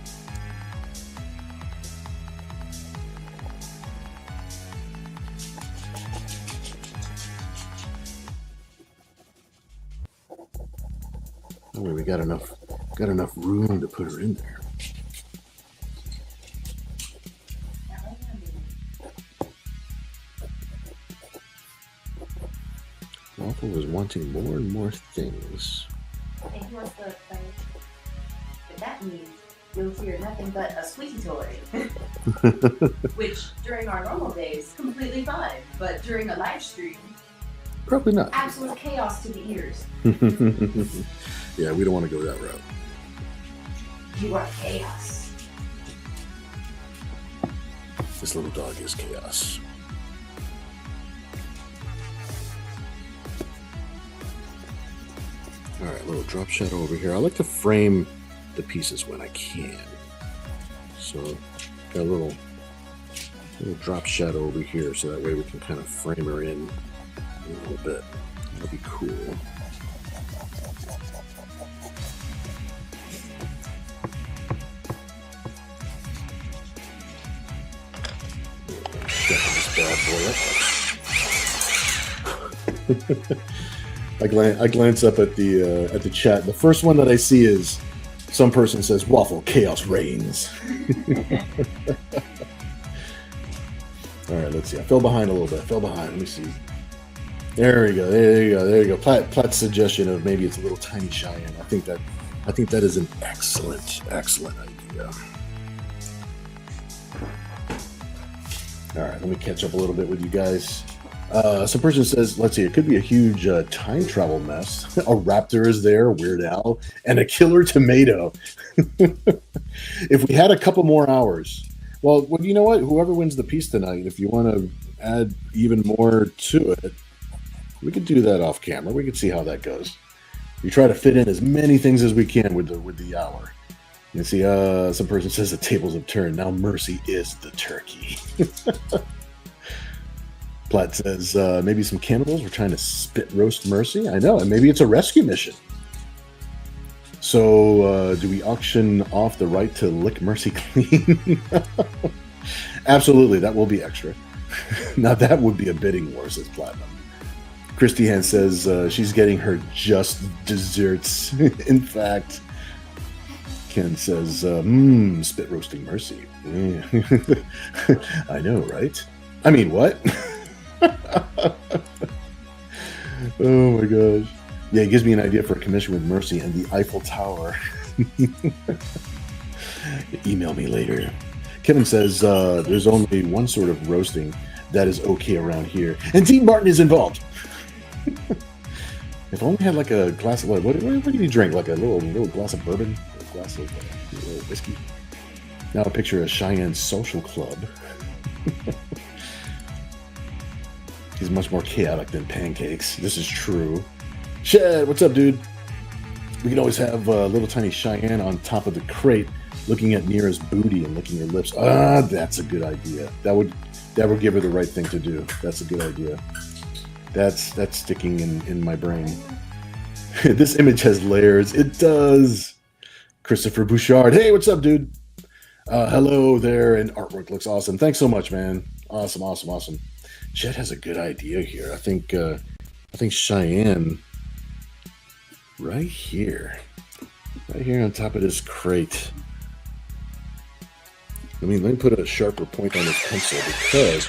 That way we got enough room to put her in there. Waffle was wanting more and more things. And he wants the thing. But that means you'll hear nothing but a squeaky toy. Which, during our normal days, completely fine. But during a live stream, Probably not. absolute chaos to the ears. Yeah, we don't want to go that route. You are chaos. This little dog is chaos. All right, little drop shadow over here. I like to frame the pieces when I can. So, got a little drop shadow over here, so that way we can kind of frame her in a little bit. That'll be cool. Check this bad boy up. I glance up at the chat. The first one that I see is some person says, "Waffle, chaos reigns." All right, let's see. I fell behind a little bit. Let me see. There we go. There you go. Platt's suggestion of maybe it's a little tiny Cheyenne. I think that is an excellent idea. All right, let me catch up a little bit with you guys. Some person says, let's see, it could be a huge time travel mess. A raptor is there, Weird Al, and a killer tomato. If we had a couple more hours, well, you know what? Whoever wins the piece tonight, if you want to add even more to it, we could do that off camera. We could see how that goes. We try to fit in as many things as we can with the hour. You see, some person says the tables have turned. Now Mercy is the turkey. Platt says, maybe some cannibals were trying to spit roast Mercy. I know, and maybe it's a rescue mission. So, do we auction off the right to lick Mercy clean? Absolutely, that will be extra. Now that would be a bidding war, says Platinum. Christy Han says she's getting her just desserts. In fact, Ken says, spit roasting Mercy. I know, right? I mean, what? Oh my gosh. Yeah, it gives me an idea for a commission with Mercy and the Eiffel Tower. Email me later. Kevin says there's only one sort of roasting that is okay around here. And Dean Martin is involved. If I only had like a glass of what do you drink? Like a little glass of bourbon? A glass of whiskey? Now I picture a Cheyenne social club. He's much more chaotic than pancakes. This is true. Chad, what's up, dude? We can always have little tiny Cheyenne on top of the crate looking at Mira's booty and licking her lips. That's a good idea. That would give her the right thing to do. That's a good idea. That's sticking in my brain. This image has layers. It does. Christopher Bouchard. Hey, what's up, dude? Hello there, and artwork looks awesome. Thanks so much, man. Awesome. Chet has a good idea here. I think Cheyenne right here on top of this crate. Let me put a sharper point on this pencil because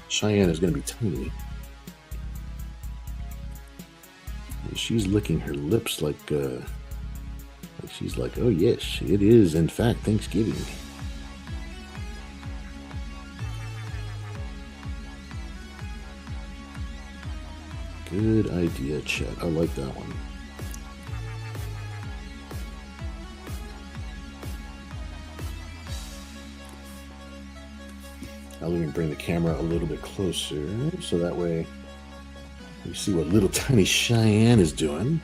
Cheyenne is going to be tiny. She's licking her lips like she's like, oh yes, it is in fact Thanksgiving. Good idea, Chet. I like that one. I'll even bring the camera a little bit closer so that way you see what little tiny Cheyenne is doing.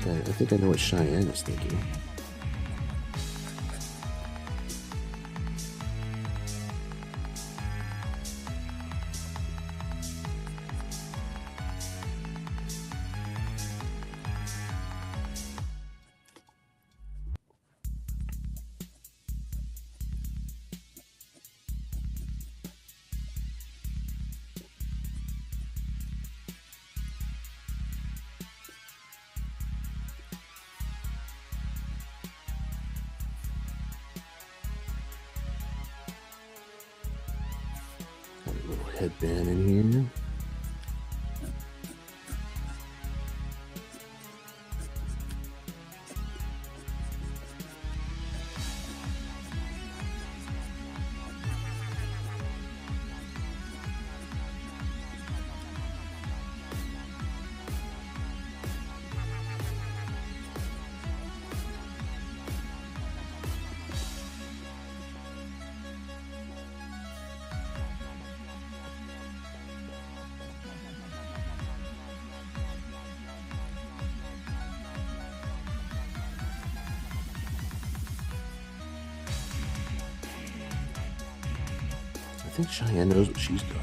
I think I know what Cheyenne is thinking. Headband in here. I think Cheyenne knows what she's doing.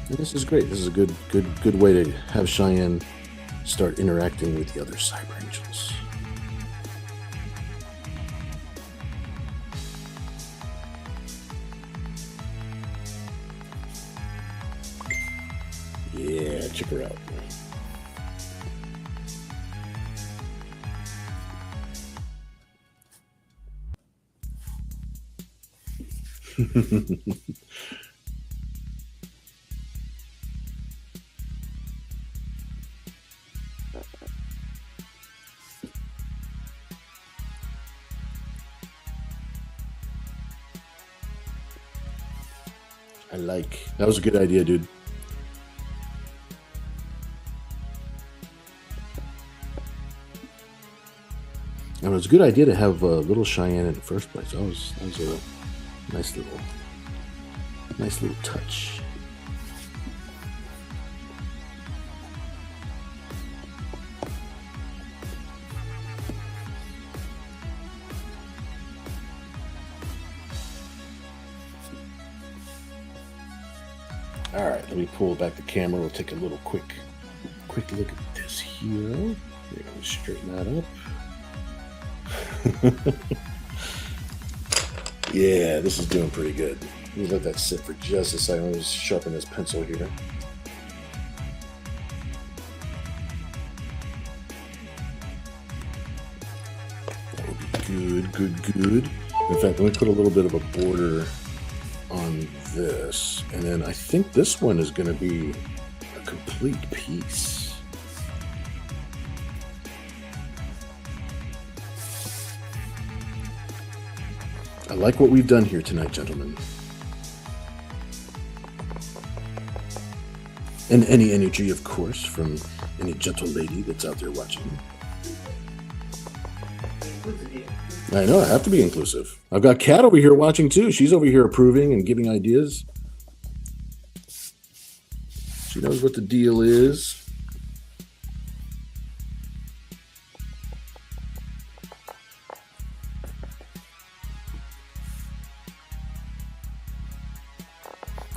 And this is great. This is a good way to have Cheyenne start interacting with the other cyber angels. Yeah, check her out. That was a good idea, dude. And it was a good idea to have little Cheyenne in the first place. That was a nice little touch. All right, let me pull back the camera. We'll take a little quick look at this here. We're gonna straighten that up. Yeah, this is doing pretty good. Let me let that sit for just a second. Let me just sharpen this pencil here. That would be good. In fact, let me put a little bit of a border on this, and then I think this one is going to be a complete piece. I like what we've done here tonight, gentlemen. And any energy, of course, from any gentle lady that's out there watching. I know, I have to be inclusive. I've got Kat over here watching too. She's over here approving and giving ideas. She knows what the deal is.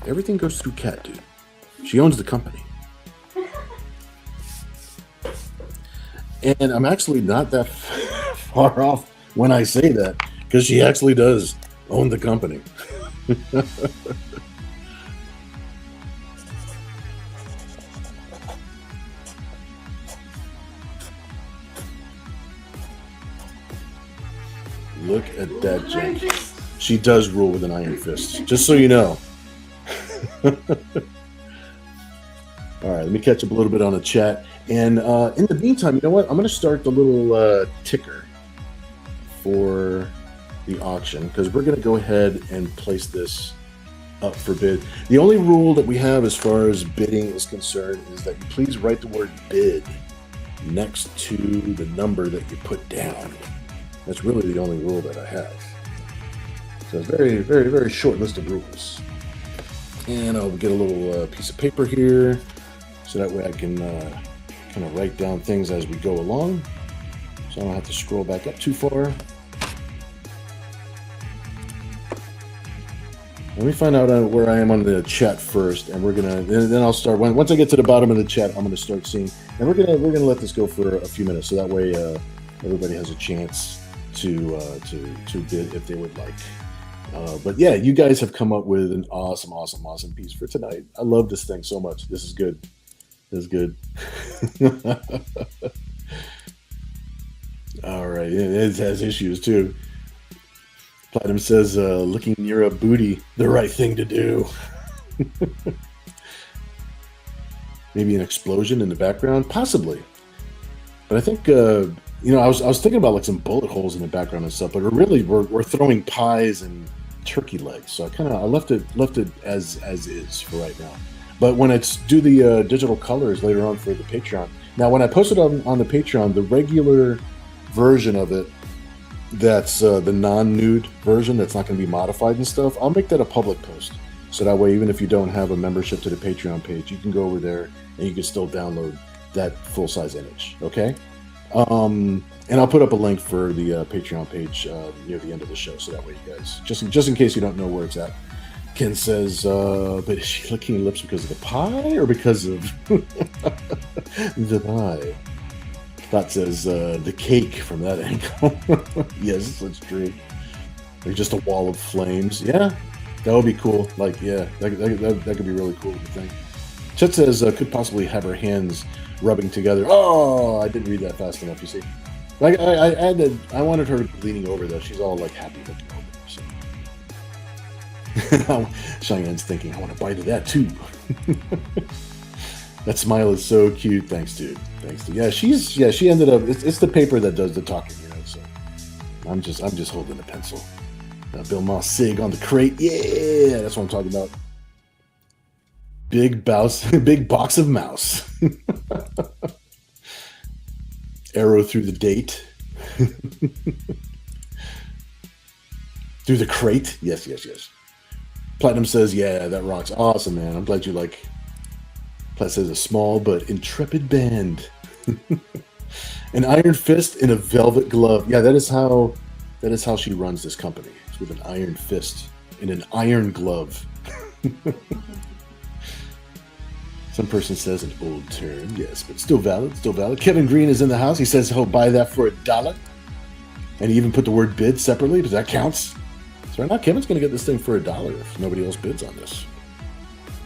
Everything goes through Kat, dude. She owns the company. And I'm actually not that far off when I say that, because she actually does own the company. Look at that jank. She does rule with an iron fist, just so you know. All right, let me catch up a little bit on the chat. And in the meantime, you know what? I'm going to start the little ticker for the auction, because we're going to go ahead and place this up for bid. The only rule that we have as far as bidding is concerned is that you please write the word bid next to the number that you put down. That's really the only rule that I have. So it's very short list of rules. And I'll get a little piece of paper here, so that way I can kind of write down things as we go along, so I don't have to scroll back up too far. Let me find out where I am on the chat first, and then I'll start. Once I get to the bottom of the chat, I'm gonna start seeing, and we're gonna let this go for a few minutes, so that way everybody has a chance to bid if they would like. But yeah, you guys have come up with an awesome piece for tonight. I love this thing so much. This is good. This is good. All right, it has issues too. Platinum says, looking near a booty, the right thing to do. Maybe an explosion in the background, possibly. But I think, I was thinking about like some bullet holes in the background and stuff. But we're throwing pies and turkey legs, so I left it as is for right now. But when it's do the digital colors later on for the Patreon. Now, when I post it on the Patreon, the regular version of it, that's the non-nude version that's not going to be modified and stuff, I'll make that a public post, so that way even if you don't have a membership to the Patreon page, you can go over there and you can still download that full-size image. Okay. And I'll put up a link for the Patreon page near the end of the show, so that way you guys, just in case you don't know where it's at, Ken says, but is she licking her lips because of the pie or because of the pie? Plot says, the cake from that angle. Yes, that's true. Like just a wall of flames. Yeah, that would be cool. Like, yeah, that could be really cool, I think. Chet says, could possibly have her hands rubbing together. Oh, I didn't read that fast enough, you see. Like, I wanted her leaning over, though. She's all, like, happy looking over. So. Cheyenne's thinking, I want a bite of that, too. That smile is so cute. Thanks, dude. Thanks, dude. Yeah, she ended up, it's the paper that does the talking, you know, so. I'm just holding a pencil. Bill Moss Sig on the crate. Yeah, that's what I'm talking about. Big box of mouse. Arrow through the date. Through the crate. Yes. Platinum says, yeah, that rocks. Awesome, man. I'm glad you like. Plat says, a small but intrepid band. An iron fist in a velvet glove. Yeah, that is how she runs this company. It's with an iron fist in an iron glove. Some person says an old term, yes, but still valid. Kevin Green is in the house. He says he'll buy that for $1. And he even put the word bid separately, but that counts. So right now, Kevin's going to get this thing for $1 if nobody else bids on this.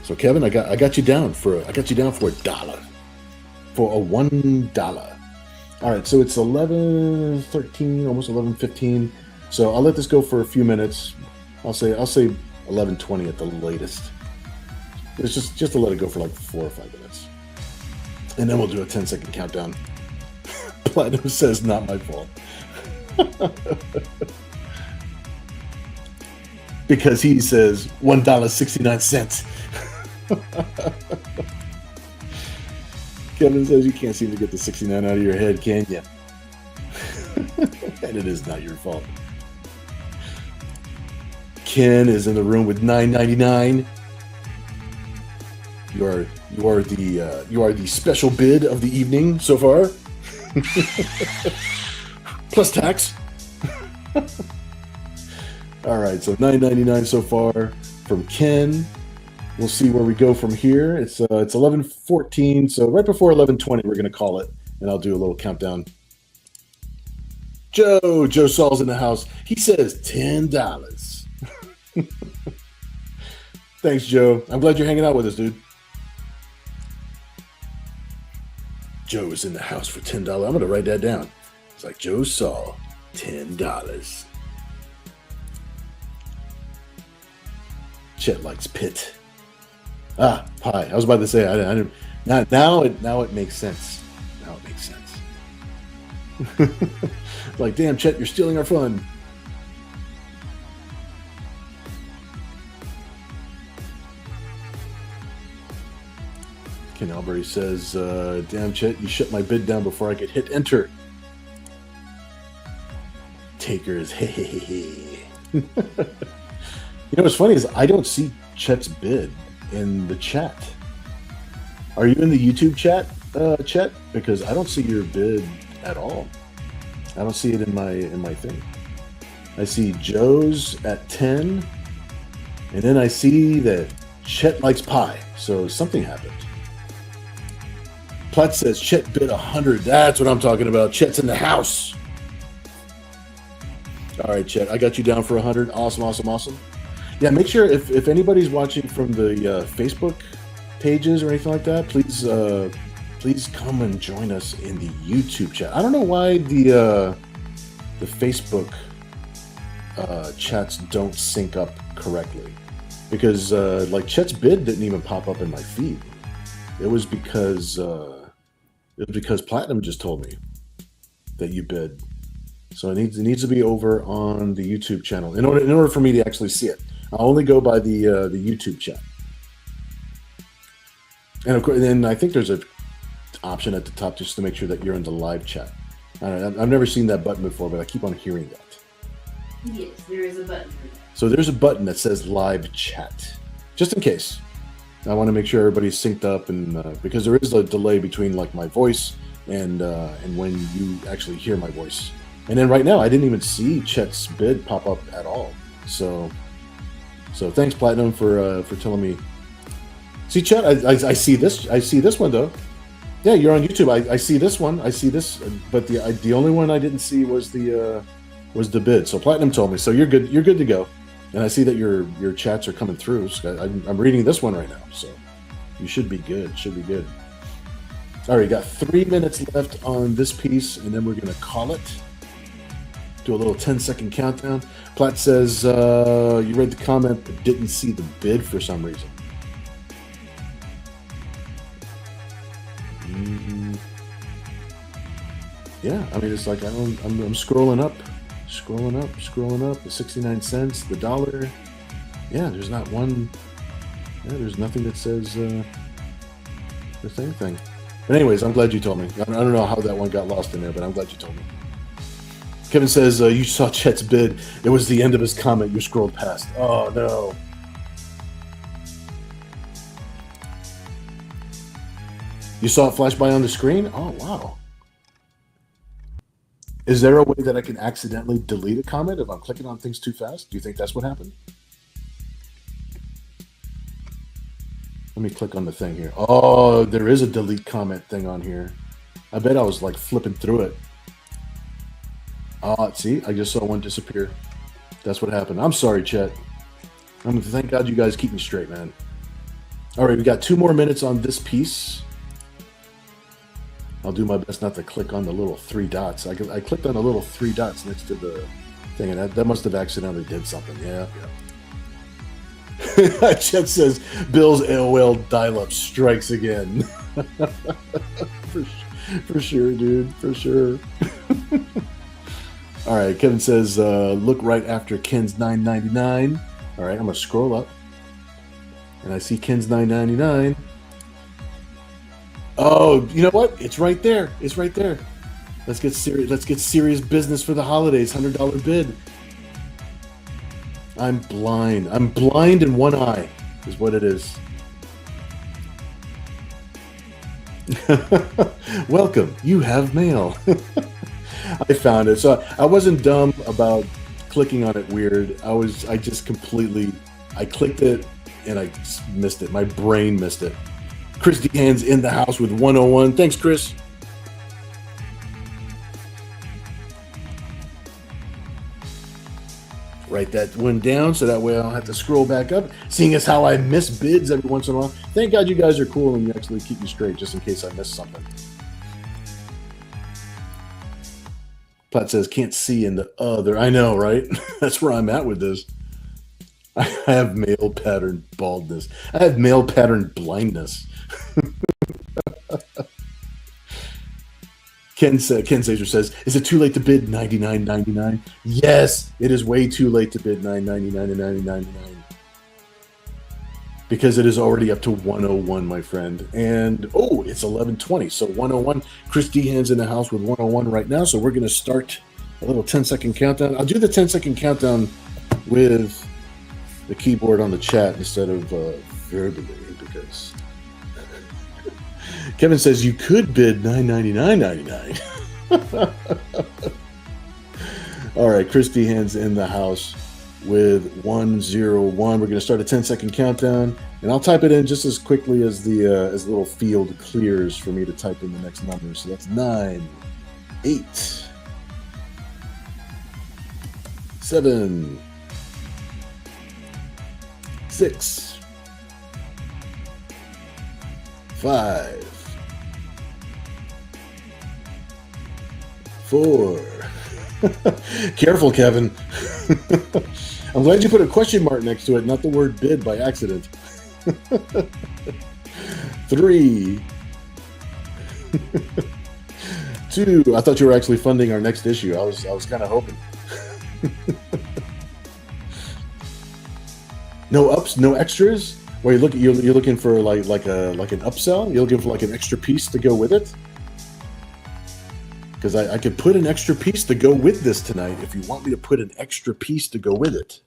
So Kevin, I got you down for $1. For a $1. All right, so it's 11:13, almost 11:15. So I'll let this go for a few minutes. I'll say 11:20 at the latest. It's just to let it go for like 4 or 5 minutes. And then we'll do a 10-second countdown. Platinum says, not my fault. Because he says $1.69. Kevin says you can't seem to get the 69 out of your head, can you? And it is not your fault. Ken is in the room with $9.99. You are the special bid of the evening so far. Plus tax. All right, so $9.99 so far from Ken. We'll see where we go from here. It's 11:14, so right before 11:20 we're gonna call it, and I'll do a little countdown. Joe Saul's in the house. He says $10. Thanks, Joe. I'm glad you're hanging out with us, dude. Joe is in the house for $10. I'm gonna write that down. It's like Joe Saul, $10. Chet likes pit. Ah, pie. I was about to say I didn't. Now it makes sense. Now it makes sense. Like, damn, Chet, you're stealing our fun. Ken Albury says, damn, Chet, you shut my bid down before I could hit enter. Takers, hey. You know what's funny is I don't see Chet's bid in the chat. Are you in the YouTube chat, Chet? Because I don't see your bid at all. I don't see it in my thing. I see Joe's at 10, and then I see that Chet likes pie. So something happened. Platt says Chet bid 100. That's what I'm talking about. Chet's in the house. All right, Chet, I got you down for 100. Awesome. Yeah, make sure if anybody's watching from the Facebook pages or anything like that, please come and join us in the YouTube chat. I don't know why the Facebook chats don't sync up correctly, because like Chet's bid didn't even pop up in my feed. It was because Platinum just told me that you bid. So it needs to be over on the YouTube channel in order for me to actually see it. I'll only go by the YouTube chat. And of course, then I think there's an option at the top just to make sure that you're in the live chat. I've never seen that button before, but I keep on hearing that. Yes, there is a button for that. So there's a button that says live chat, just in case. I want to make sure everybody's synced up, and because there is a delay between like my voice and when you actually hear my voice. And then right now, I didn't even see Chet's bid pop up at all. So So thanks, Platinum, for telling me. See, Chet, I see this. I see this one though. Yeah, you're on YouTube. I see this one. I see this, but the only one I didn't see was the bid. So Platinum told me. So you're good. You're good to go. And I see that your chats are coming through. So I'm reading this one right now. So you should be good. Should be good. All right, got 3 minutes left on this piece, and then we're gonna call it. Do a little 10-second countdown. Platt says you read the comment but didn't see the bid for some reason. Yeah, I mean, it's like I'm scrolling up. The 69 cents, the dollar. Yeah, there's not one. Yeah, there's nothing that says the same thing. But anyways, I'm glad you told me. I don't know how that one got lost in there, but I'm glad you told me. Kevin says you saw Chet's bid. It was the end of his comment. You scrolled past. Oh no. You saw it flash by on the screen? Oh wow. Is there a way that I can accidentally delete a comment if I'm clicking on things too fast? Do you think that's what happened? Let me click on the thing here. Oh, there is a delete comment thing on here. I bet I was like flipping through it. See, I just saw one disappear. That's what happened. I'm sorry, Chet. Thank God you guys keep me straight, man. All right, we got 2 more minutes on this piece. I'll do my best not to click on the little 3 dots. I clicked on the little 3 dots next to the thing, and that must have accidentally did something. Yeah. Chet says, Bill's AOL dial-up strikes again. for sure, dude. For sure. All right, Kevin says, look right after Ken's $9.99. All right, I'm going to scroll up. And I see Ken's $9.99. Oh, you know what? It's right there. It's right there. Let's get serious. Let's get serious business for the holidays. $100 bid. I'm blind. I'm blind in one eye, is what it is. Welcome. You have mail. I found it. So I wasn't dumb about clicking on it weird. I just completely, I clicked it and I missed it. My brain missed it. Chris Dehan's in the house with 101. Thanks, Chris. Write that one down so that way I don't have to scroll back up. Seeing as how I miss bids every once in a while. Thank God you guys are cool and you actually keep me straight just in case I miss something. Platt says, can't see in the other. I know, right? That's where I'm at with this. I have male pattern baldness. I have male pattern blindness. Ken Sager says, is it too late to bid $99.99? Yes, it is way too late to bid $9.99 and $99.99 because it is already up to 101, my friend. And oh, it's 11:20, so 101. Chris Dehan's in the house with 101 right now, so we're going to start a little 10-second countdown. I'll do the 10-second countdown with the keyboard on the chat instead of verbally because Kevin says you could bid $9.99.99. All right, Chris Dehan's in the house with 101. We're going to start a 10-second countdown, and I'll type it in just as quickly as the little field clears for me to type in the next number. So that's 9, 8, 7, 6, 5, 4. Careful, Kevin. I'm glad you put a question mark next to it, not the word bid by accident. 3, 2. I thought you were actually funding our next issue. I was kind of hoping. No ups, no extras. Well, you're looking for like an upsell. You're looking for like an extra piece to go with it. Because I could put an extra piece to go with this tonight if you want me to put an extra piece to go with it.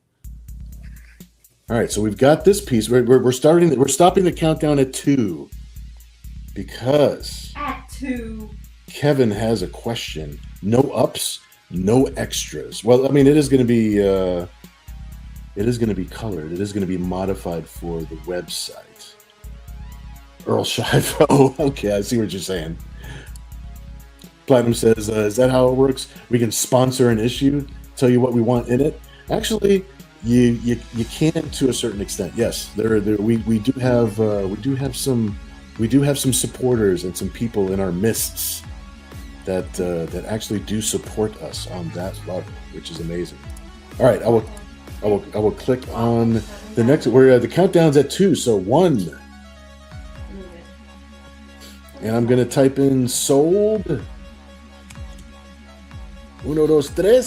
All right, so we've got this piece. We're stopping the countdown at 2 because At 2. Kevin has a question. No ups, no extras. Well, I mean, it is going to be It is going to be colored. It is going to be modified for the website. Earl Shive. Oh, okay. I see what you're saying. Platinum says, is that how it works? We can sponsor an issue, tell you what we want in it. Actually, you can to a certain extent. Yes, we do have some supporters and some people in our midst that actually do support us on that level, which is amazing. All right, I will click on the next. Where the countdown's at 2, so 1, and I'm gonna type in sold. 1, 2, 3.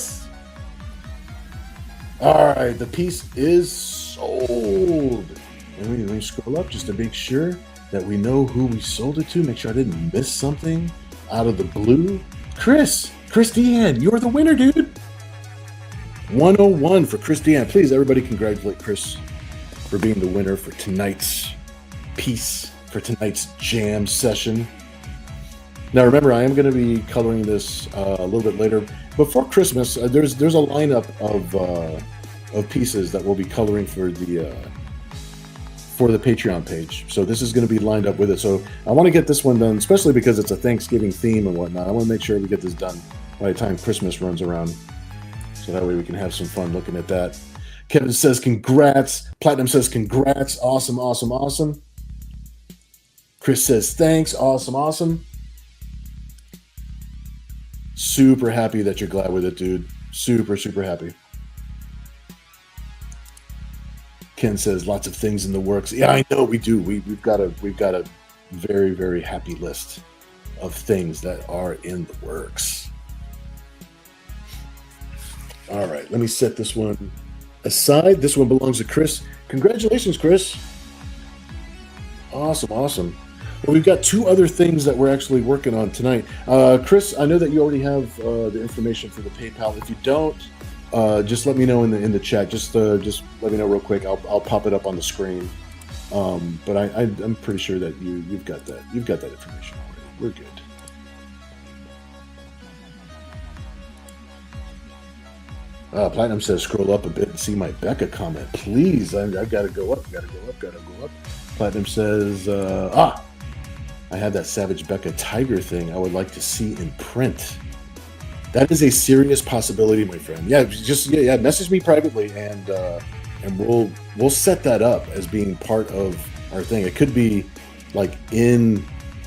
All right, the piece is sold. Let me scroll up just to make sure that we know who we sold it to. Make sure I didn't miss something out of the blue. Chris Deanne, you're the winner, dude. 101 for Chris Deanne. Please, everybody congratulate Chris for being the winner for tonight's piece, for tonight's jam session. Now, remember, I am going to be coloring this a little bit later. Before Christmas, there's a lineup of pieces that we'll be coloring for the Patreon page. So this is going to be lined up with it. So I want to get this one done, especially because it's a Thanksgiving theme and whatnot. I want to make sure we get this done by the time Christmas runs around. So that way we can have some fun looking at that. Kevin says, congrats. Platinum says, congrats. Awesome, awesome, awesome. Chris says, thanks. Awesome, awesome. Super happy that you're glad with it, dude. Super, super happy. Ken says, lots of things in the works. Yeah, I know we do. We've got a very, very happy list of things that are in the works. All right, let me set this one aside. This one belongs to Chris. Congratulations, Chris. Awesome, awesome. Well, we've got 2 other things that we're actually working on tonight. Chris, I know that you already have the information for the PayPal. If you don't, just let me know in the chat. Just let me know real quick. I'll pop it up on the screen. But I'm pretty sure that you've got that. You've got that information already. We're good. Platinum says, scroll up a bit and see my Becca comment. Please, I've got to go up. Got to go up. Platinum says, I have that Savage Becca Tiger thing I would like to see in print. That is a serious possibility, my friend. Yeah, message me privately and we'll set that up as being part of our thing. It could be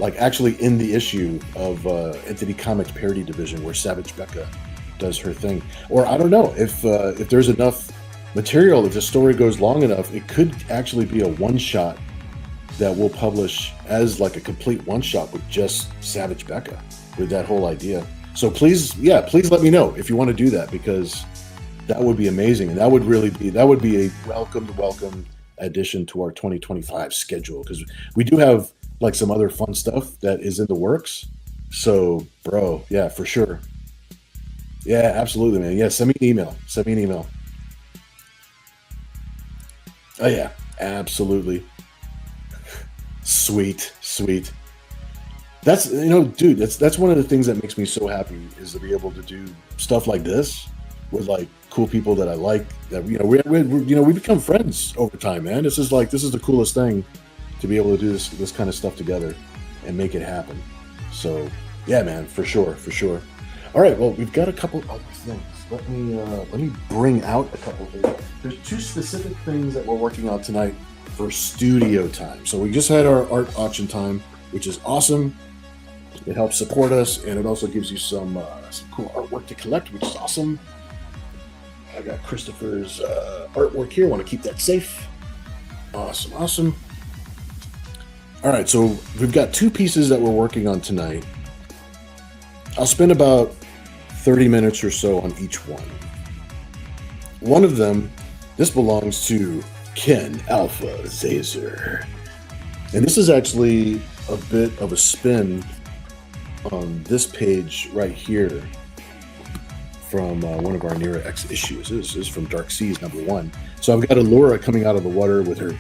actually in the issue of Entity Comics Parody Division where Savage Becca does her thing. Or I don't know if there's enough material, if the story goes long enough, it could actually be a one-shot that we'll publish as like a complete one-shot with just Savage Becca with that whole idea. So please let me know if you want to do that, because that would be amazing, and that would be a welcome addition to our 2025 schedule, because we do have like some other fun stuff that is in the works. So, bro, yeah, for sure. Yeah, absolutely, man. Yeah, send me an email. Oh yeah, absolutely. Sweet. That's, dude, that's one of the things that makes me so happy, is to be able to do stuff like this with like cool people that I like, that we become friends over time, man. This is the coolest thing, to be able to do this kind of stuff together and make it happen. So yeah, man, for sure. All right, well, we've got a couple other things. Let me bring out a couple things. There's 2 specific things that we're working on tonight for studio time. So we just had our art auction time, which is awesome. It helps support us, and it also gives you some cool artwork to collect, which is awesome. I got Christopher's artwork here. I want to keep that safe. Awesome. All right, so we've got 2 pieces that we're working on tonight. I'll spend about 30 minutes or so on each one. One of them, this belongs to Ken Alpha Zazer. And this is actually a bit of a spin on this page right here from one of our Nera X issues. This is from Dark Seas #1. So I've got Allura coming out of the water with her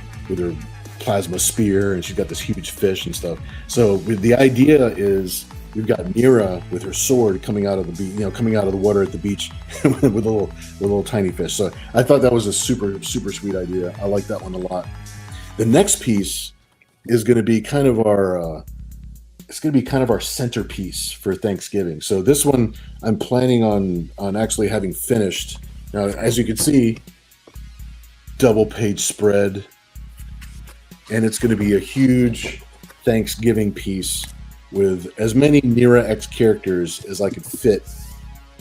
plasma spear, and she's got this huge fish and stuff. So the idea is we've got Mira with her sword coming out of the beach, coming out of the water at the beach with a little tiny fish. So I thought that was a super sweet idea. I like that one a lot. The next piece is going to be kind of our centerpiece for Thanksgiving. So this one I'm planning on actually having finished. Now, as you can see, double page spread, and it's going to be a huge Thanksgiving piece with as many Nira X characters as I could fit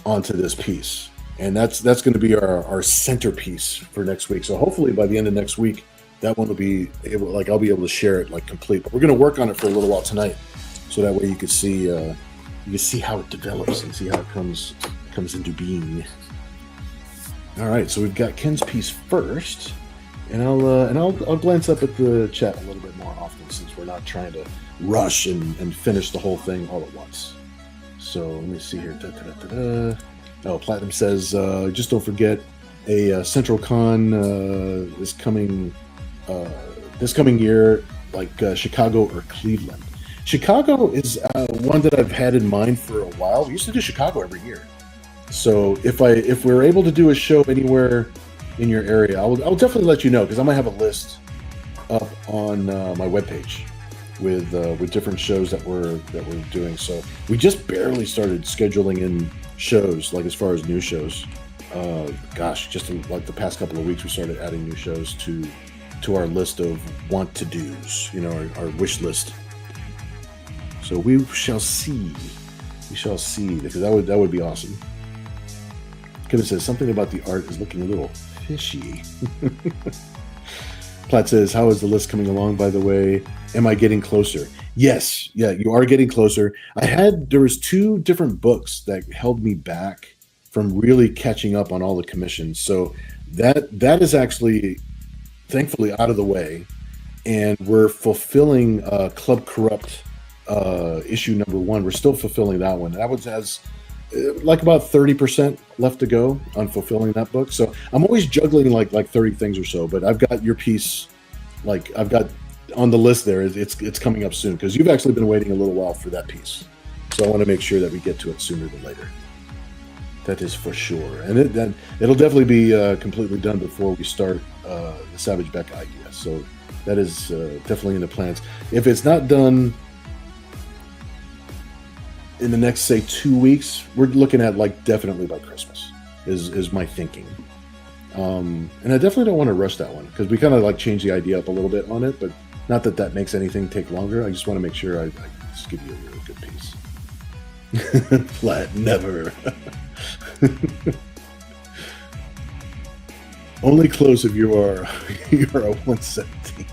onto this piece. And that's going to be our centerpiece for next week. So hopefully by the end of next week, that one will be able, I'll be able to share it complete. But we're going to work on it for a little while tonight, so that way you can see how it develops and see how it comes into being. All right, so we've got Ken's piece first, and I'll glance up at the chat a little bit more often, since we're not trying to rush and finish the whole thing all at once. So let me see here. Oh, Platinum says, just don't forget a Central Con this coming year, Chicago or Cleveland. Chicago is one that I've had in mind for a while. We used to do Chicago every year. So if we're able to do a show anywhere in your area, I'll definitely let you know, because I might have a list up on my webpage with different shows that we're doing. So we just barely started scheduling in shows, as far as new shows. Just in the past couple of weeks, we started adding new shows to our list of want to do's, our wish list. So we shall see. Because that would be awesome. Kevin says something about the art is looking a little fishy. Platt says, how is the list coming along, by the way? Am I getting closer? Yes. Yeah, you are getting closer. There was 2 different books that held me back from really catching up on all the commissions. So that is actually, thankfully, out of the way. And we're fulfilling Club Corrupt issue number 1. We're still fulfilling that one. That was about 30% left to go on fulfilling that book. So I'm always juggling like 30 things or so, but I've got your piece, I've got on the list there. It's coming up soon, because you've actually been waiting a little while for that piece. So I want to make sure that we get to it sooner than later. That is for sure. And it'll definitely be completely done before we start the Savage Beck idea. So that is definitely in the plans. If it's not done in the next, say, 2 weeks, we're looking at definitely by Christmas is my thinking. And I definitely don't want to rush that one, because we kind of changed the idea up a little bit on it, but not that makes anything take longer. I just want to make sure I just give you a really good piece. Flat, never. Only close if you are a 117.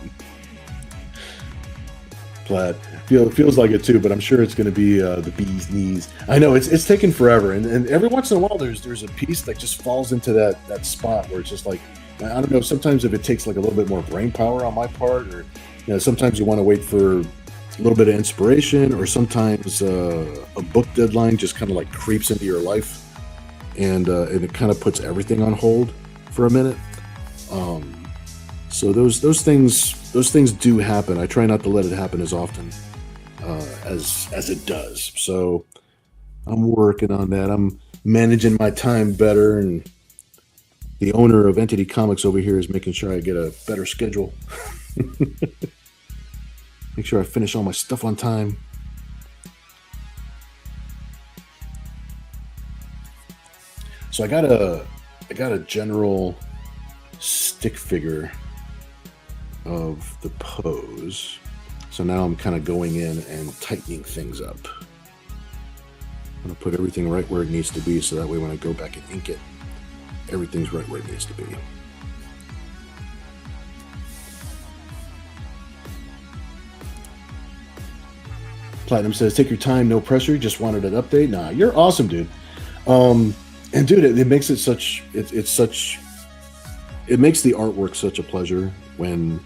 Flat. Feels like it too, but I'm sure it's going to be the bee's knees. I know it's taken forever, and every once in a while there's a piece that just falls into that spot where it's just I don't know. Sometimes if it takes a little bit more brain power on my part, or sometimes you want to wait for a little bit of inspiration, or sometimes a book deadline just kind of creeps into your life, and it kind of puts everything on hold for a minute. So those things do happen. I try not to let it happen as often as it does. So I'm working on that. I'm managing my time better, and the owner of Entity Comics over here is making sure I get a better schedule. Make sure I finish all my stuff on time. So I got a general stick figure of the pose. So now I'm kind of going in and tightening things up. I'm going to put everything right where it needs to be, so that way when I go back and ink it, everything's right where it needs to be. Platinum says, take your time, no pressure, just wanted an update. Nah, you're awesome, dude. And dude, it makes it such, it's such, it makes the artwork such a pleasure when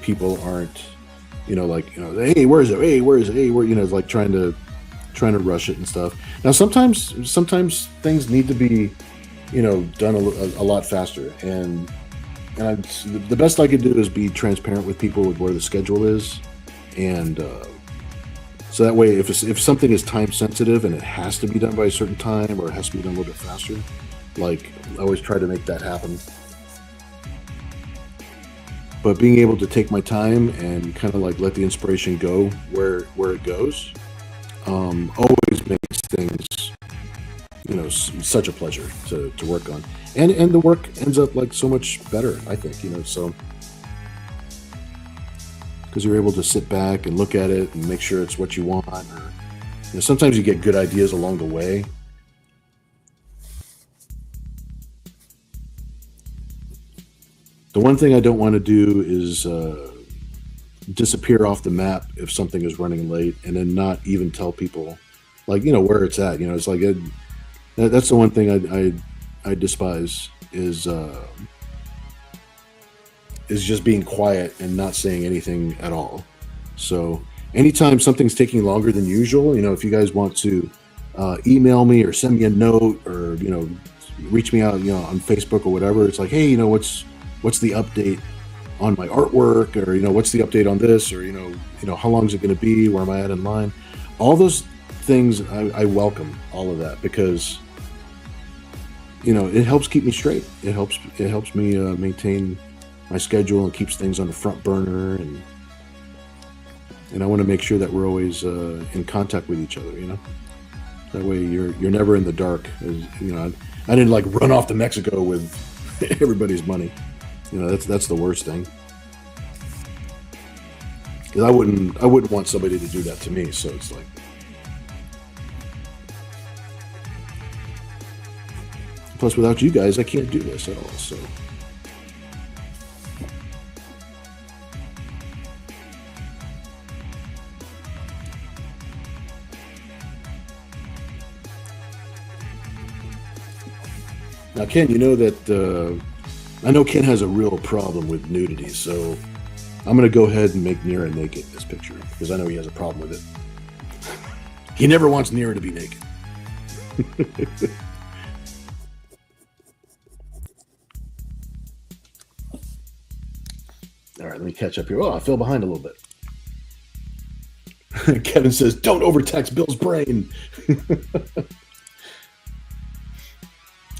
people aren't, hey, where is it? Hey, where is it? Hey, where, it's trying to rush it and stuff. Now, sometimes things need to be, done a lot faster. And the best I could do is be transparent with people with where the schedule is, and So that way, if something is time sensitive and it has to be done by a certain time or it has to be done a little bit faster, like I always try to make that happen. But being able to take my time and kind of like let the inspiration go where it goes, always makes things, such a pleasure to work on, and the work ends up like so much better, I think, so because you're able to sit back and look at it and make sure it's what you want, or sometimes you get good ideas along the way. The one thing I don't want to do is disappear off the map if something is running late and then not even tell people, like, where it's at. It's like that's the one thing I despise is just being quiet and not saying anything at all. So anytime something's taking longer than usual, if you guys want to email me or send me a note or reach me out on Facebook or whatever, it's like, hey, what's the update on my artwork, or what's the update on this, or how long is it going to be, where am I at in line? All those things, I welcome all of that, because it helps keep me straight. It helps me maintain my schedule and keeps things on the front burner, and I want to make sure that we're always in contact with each other. That way you're never in the dark. I didn't like run off to Mexico with everybody's money. That's the worst thing. Because I wouldn't want somebody to do that to me. So it's like, plus without you guys, I can't do this at all. So. Now, Ken, I know Ken has a real problem with nudity, so I'm going to go ahead and make Nira naked in this picture, because I know he has a problem with it. He never wants Nira to be naked. All right, let me catch up here. Oh, I fell behind a little bit. Kevin says, don't overtax Bill's brain.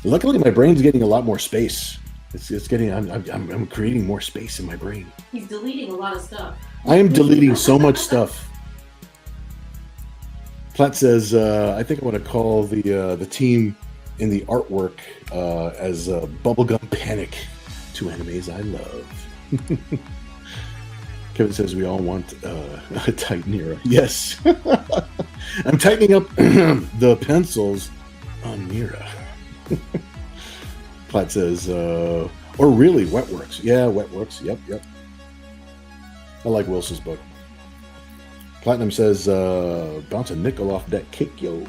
Luckily, my brain's getting a lot more space. It's getting. I'm creating more space in my brain. He's deleting a lot of stuff. I am deleting so much stuff. Platt says, I think I want to call the team in the artwork as Bubblegum Panic. Two animes I love. Kevin says we all want a tight Nira. Yes. I'm tightening up the pencils on Nira. Platt says, or really, Wetworks. Yeah, Wetworks. Yep. I like Wilson's book. Platinum says, bounce a nickel off that cake, yo.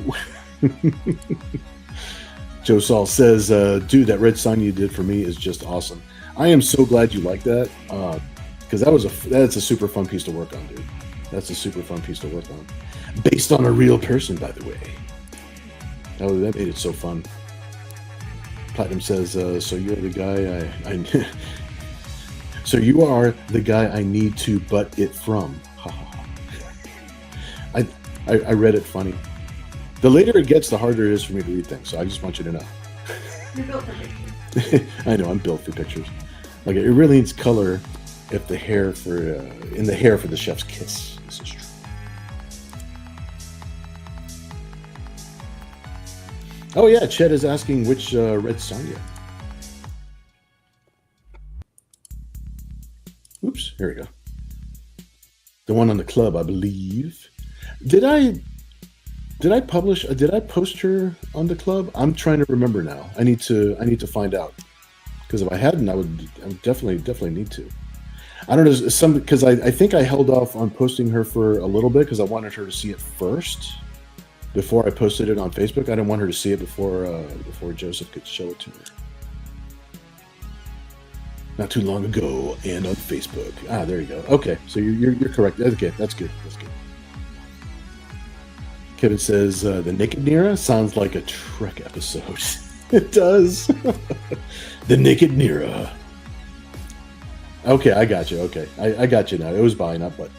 Joe Saul says, dude, that red sign you did for me is just awesome. I am so glad you like that, because that's a super fun piece to work on, dude. That's a super fun piece to work on. Based on a real person, by the way. That made it so fun. Platinum says, so you're the guy I so you are the guy I need to butt it from. I read it funny. The later it gets, the harder it is for me to read things, so I just want you to know. You're built for pictures. I know, I'm built for pictures. Like, it really needs color if the hair in the hair for the chef's kiss. This is true. Oh yeah, Chet is asking which Red Sonja. Oops, here we go. The one on the club, I believe. Did I post her on the club? I'm trying to remember now. I need to find out. Because if I hadn't, I would definitely need to. I don't know, because I think I held off on posting her for a little bit because I wanted her to see it first. Before I posted it on Facebook, I didn't want her to see it before Joseph could show it to her. Not too long ago, and on Facebook. Ah, there you go. Okay, so you're correct. Okay, that's good. That's good. Kevin says the Naked Nira sounds like a Trek episode. It does. The Naked Nira. Okay, I got you. Okay, I got you now. It was by, not but.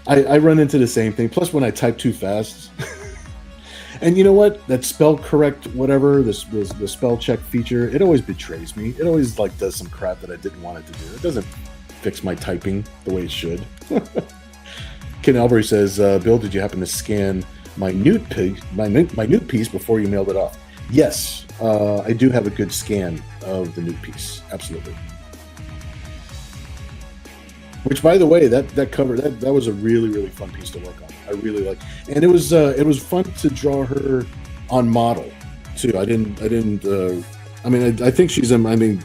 I run into the same thing. Plus, when I type too fast, and you know what? That spell correct, whatever the spell check feature, it always betrays me. It always like does some crap that I didn't want it to do. It doesn't fix my typing the way it should. Ken Albury says, "Bill, did you happen to scan my nude piece before you mailed it off?" Yes, I do have a good scan of the nude piece. Absolutely. Which, by the way, that cover that was a really fun piece to work on. I really like, and it was fun to draw her on model too. I mean, I think she's in. I mean,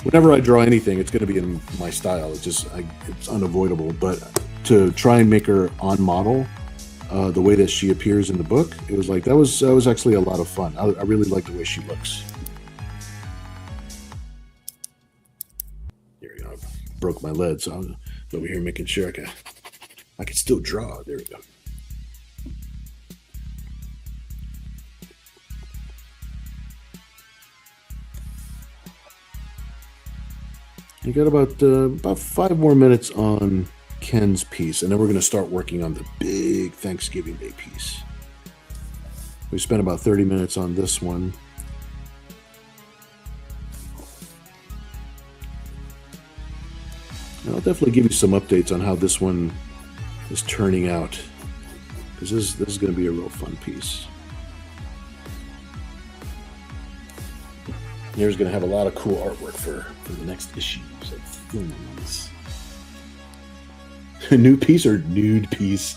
whenever I draw anything, it's going to be in my style. It's unavoidable. But to try and make her on model, the way that she appears in the book, it was like that was actually a lot of fun. I really like the way she looks. Here we go. I broke my lead, so I'm over here making sure I can still draw. There we go. You got about 5 more minutes on Ken's piece, and then we're going to start working on the big Thanksgiving Day piece. We spent about 30 minutes on this one. And I'll definitely give you some updates on how this one is turning out, because this is going to be a real fun piece. Here's going to have a lot of cool artwork for the next issues of things. New piece or nude piece?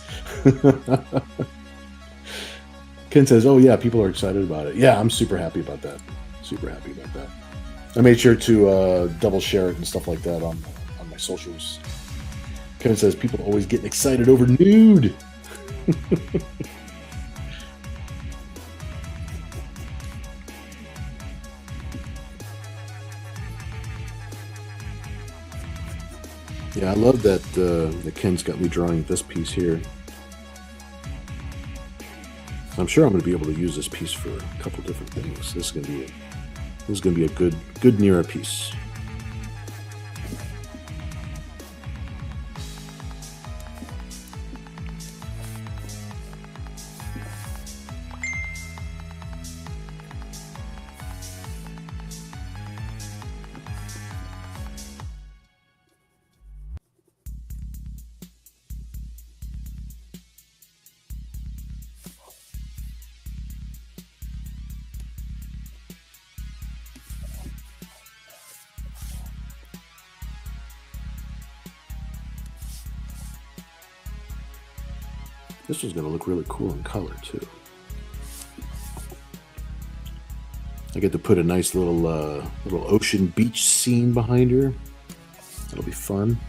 Ken says, "Oh yeah, people are excited about it." Yeah, I'm super happy about that. Super happy about that. I made sure to double share it and stuff like that on my socials. Ken says, "People always getting excited over nude." Yeah, I love that Ken's got me drawing this piece here. I'm sure I'm going to be able to use this piece for a couple different things. This is going to be a good Nira piece. This was going to look really cool in color too. I get to put a nice little ocean beach scene behind her. That'll be fun.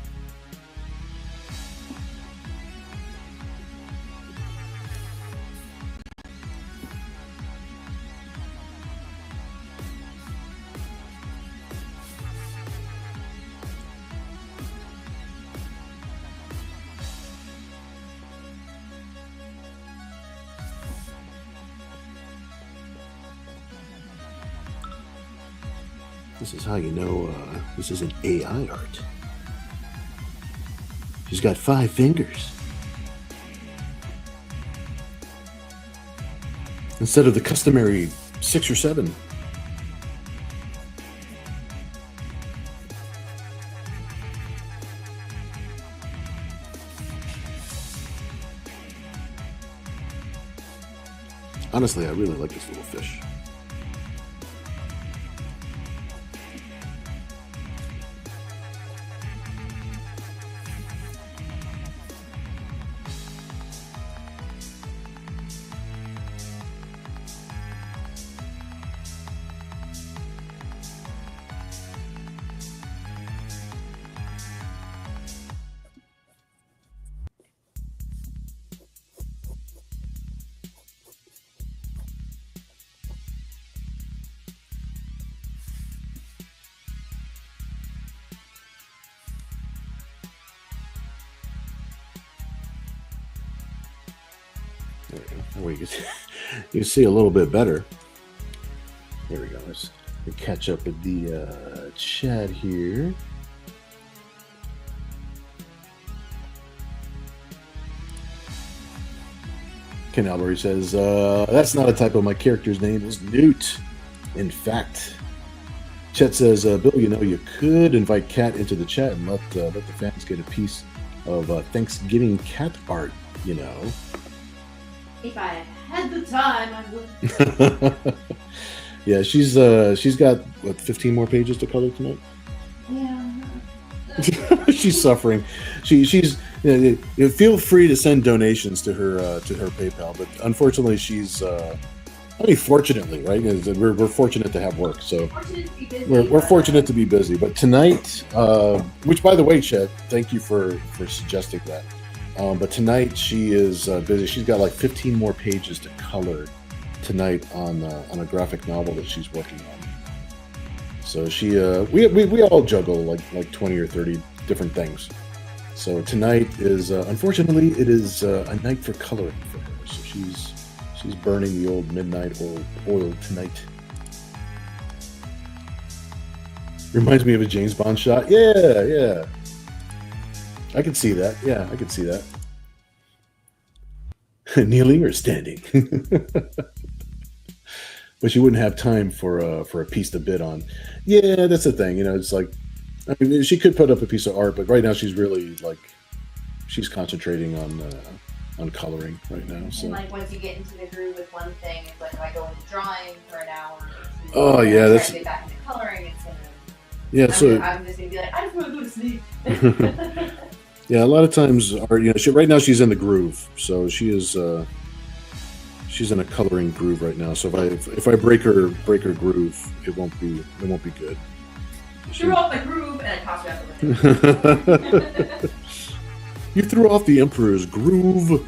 This is how you know this is an AI art. She's got 5 fingers instead of the customary 6 or 7. Honestly, I really like this little fish. There we go. That way you can see a little bit better. There we go. Let's catch up with the chat here. Ken Albury says, that's not a typo. My character's name is Newt. In fact, Chet says, Bill, you could invite Kat into the chat and let the fans get a piece of Thanksgiving cat art, If I had the time, I would. Yeah, she's got, 15 more pages to color tonight? Yeah. She's suffering. She's feel free to send donations to her PayPal, but unfortunately she's fortunately, right? We're fortunate to have work, so we're fortunate to be busy. But tonight, which by the way, Chet, thank you for suggesting that. But tonight she is busy. She's got like 15 more pages to color tonight on a graphic novel that she's working on. So we all juggle like 20 or 30 different things. So tonight is unfortunately it is a night for coloring for her. So she's burning the old midnight oil tonight. Reminds me of a James Bond shot. Yeah. I can see that. Yeah, I can see that. Kneeling or standing. But you wouldn't have time for a piece to bid on. Yeah, that's the thing. It's like, I mean, she could put up a piece of art, but right now she's really she's concentrating on coloring right now. So and once you get into the groove with one thing, it's like if I go into drawing for an hour. Oh yeah, that's. Get back into coloring. It's gonna. Yeah, I'm just gonna be like, I just want to go to sleep. Yeah, a lot of times, right now she's in the groove, so she is. She's in a coloring groove right now. So if I break her groove, it won't be good. Threw off the groove and I tossed her out the window. You threw off the Emperor's groove.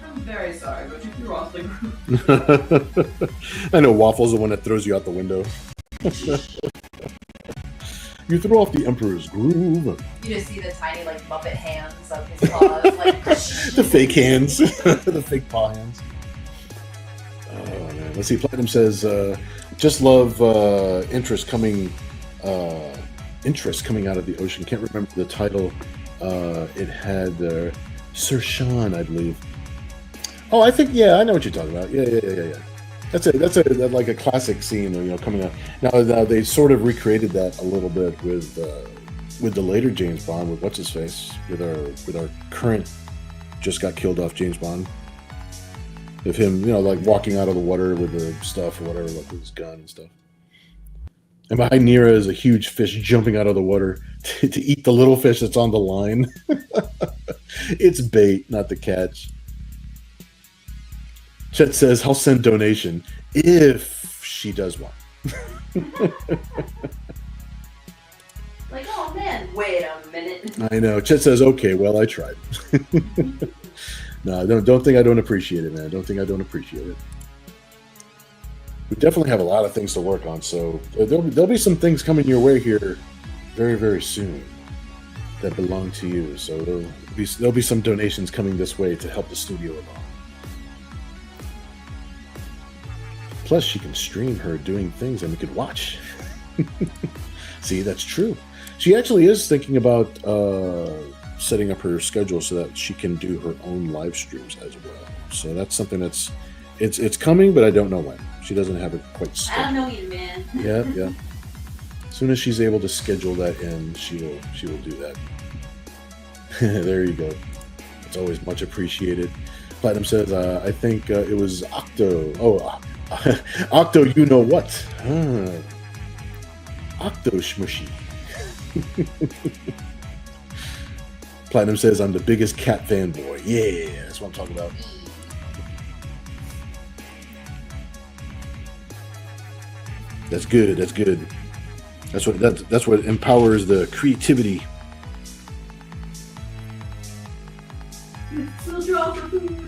I'm very sorry, but you threw off the groove. I know Waffle's the one that throws you out the window. You threw off the Emperor's groove. You just see the tiny Muppet hands of his claws, the fake hands, the fake paw hands. Oh man, let's see. Platinum says, "Just love interest coming out of the ocean." Can't remember the title. It had Sir Sean, I believe. Oh, I think I know what you're talking about. Yeah. That's like a classic scene, coming out. Now they sort of recreated that a little bit with the later James Bond, with what's his face, with our current just got killed off James Bond. Of him, walking out of the water with the stuff or whatever, with his gun and stuff. And behind Nira is a huge fish jumping out of the water to eat the little fish that's on the line. It's bait, not the catch. Chet says, I'll send donation if she does one. Oh man, wait a minute. I know. Chet says, okay, well, I tried. No, don't think I don't appreciate it, man. Don't think I don't appreciate it. We definitely have a lot of things to work on, so there'll be some things coming your way here very, very soon that belong to you. So there'll be some donations coming this way to help the studio along. Plus, she can stream her doing things and we could watch. See, that's true. She actually is thinking about setting up her schedule so that she can do her own live streams as well. So that's something it's coming, but I don't know when. She doesn't have it quite scheduled. I don't know you, man. Yeah. As soon as she's able to schedule that in, she will do that. There you go. It's always much appreciated. Platinum says, I think it was Octo. Oh, Octo, you know what? Octo Smushy. Platinum says, I'm the biggest cat fanboy. Yeah, that's what I'm talking about. That's good. That's what empowers the creativity. Still draw for food.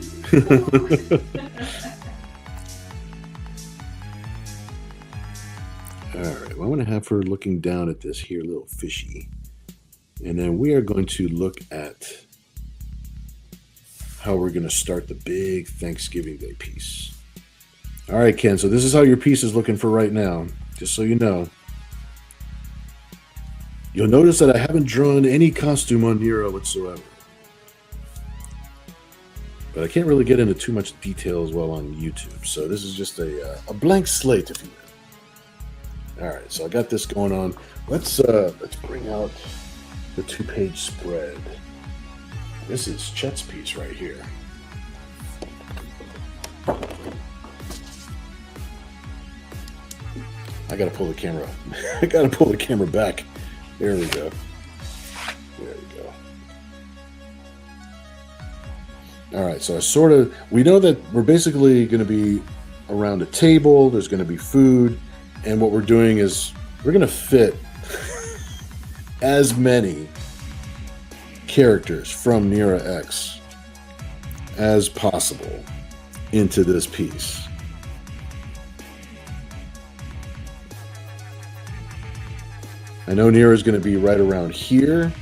All right, well, I'm going to have her looking down at this here little fishy. And then we are going to look at how we're going to start the big Thanksgiving Day piece. All right, Ken. So this is how your piece is looking for right now. Just so you know. You'll notice that I haven't drawn any costume on Nero whatsoever. But I can't really get into too much detail as well on YouTube. So this is just a blank slate, if you will. All right, so I got this going on. Let's bring out the 2-page spread. This is Chet's piece right here. I gotta pull the camera. I gotta pull the camera back. There we go. There we go. All right, so we know that we're basically going to be around a table. There's going to be food, and what we're doing is we're going to fit as many characters from Nera X as possible into this piece. I know Nera is going to be right around here.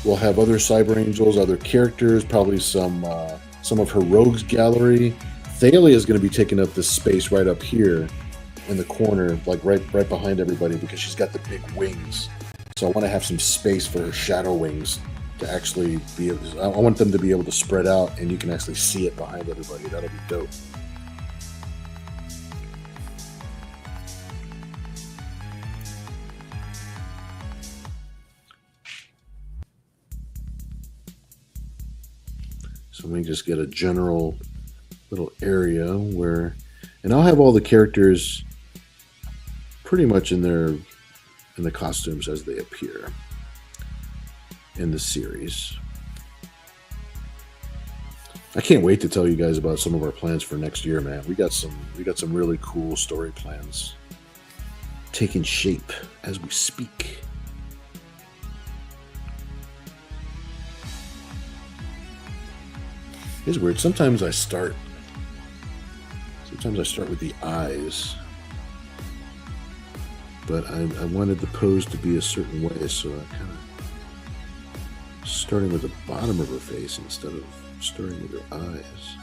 We'll have other Cyber Angels, other characters, probably some of her rogues gallery. Thalia is going to be taking up this space right up here in the corner, like right behind everybody, because she's got the big wings. So I want to have some space for her shadow wings to actually be able to, I want them to be able to spread out and you can actually see it behind everybody. That'll be dope. So let me just get a general little area where, and I'll have all the characters pretty much in the costumes as they appear in the series. I can't wait to tell you guys about some of our plans for next year, man. We got some really cool story plans taking shape as we speak. It's weird. Sometimes I start with the eyes, but I wanted the pose to be a certain way, so I kind of starting with the bottom of her face instead of starting with her eyes.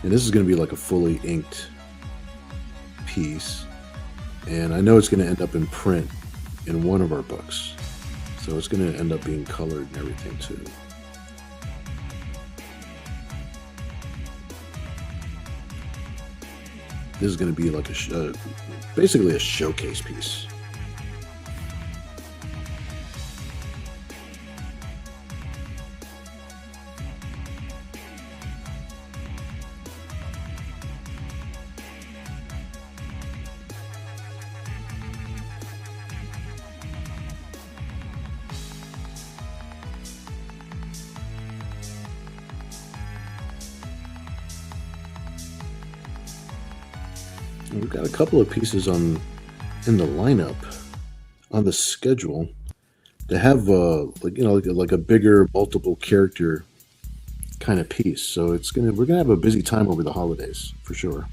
And this is going to be like a fully inked piece, and I know it's going to end up in print in one of our books. So it's going to end up being colored and everything too. This is going to be like basically a showcase piece. We've got a couple of pieces in the lineup on the schedule to have like a bigger multiple character kind of piece. So we're gonna have a busy time over the holidays for sure.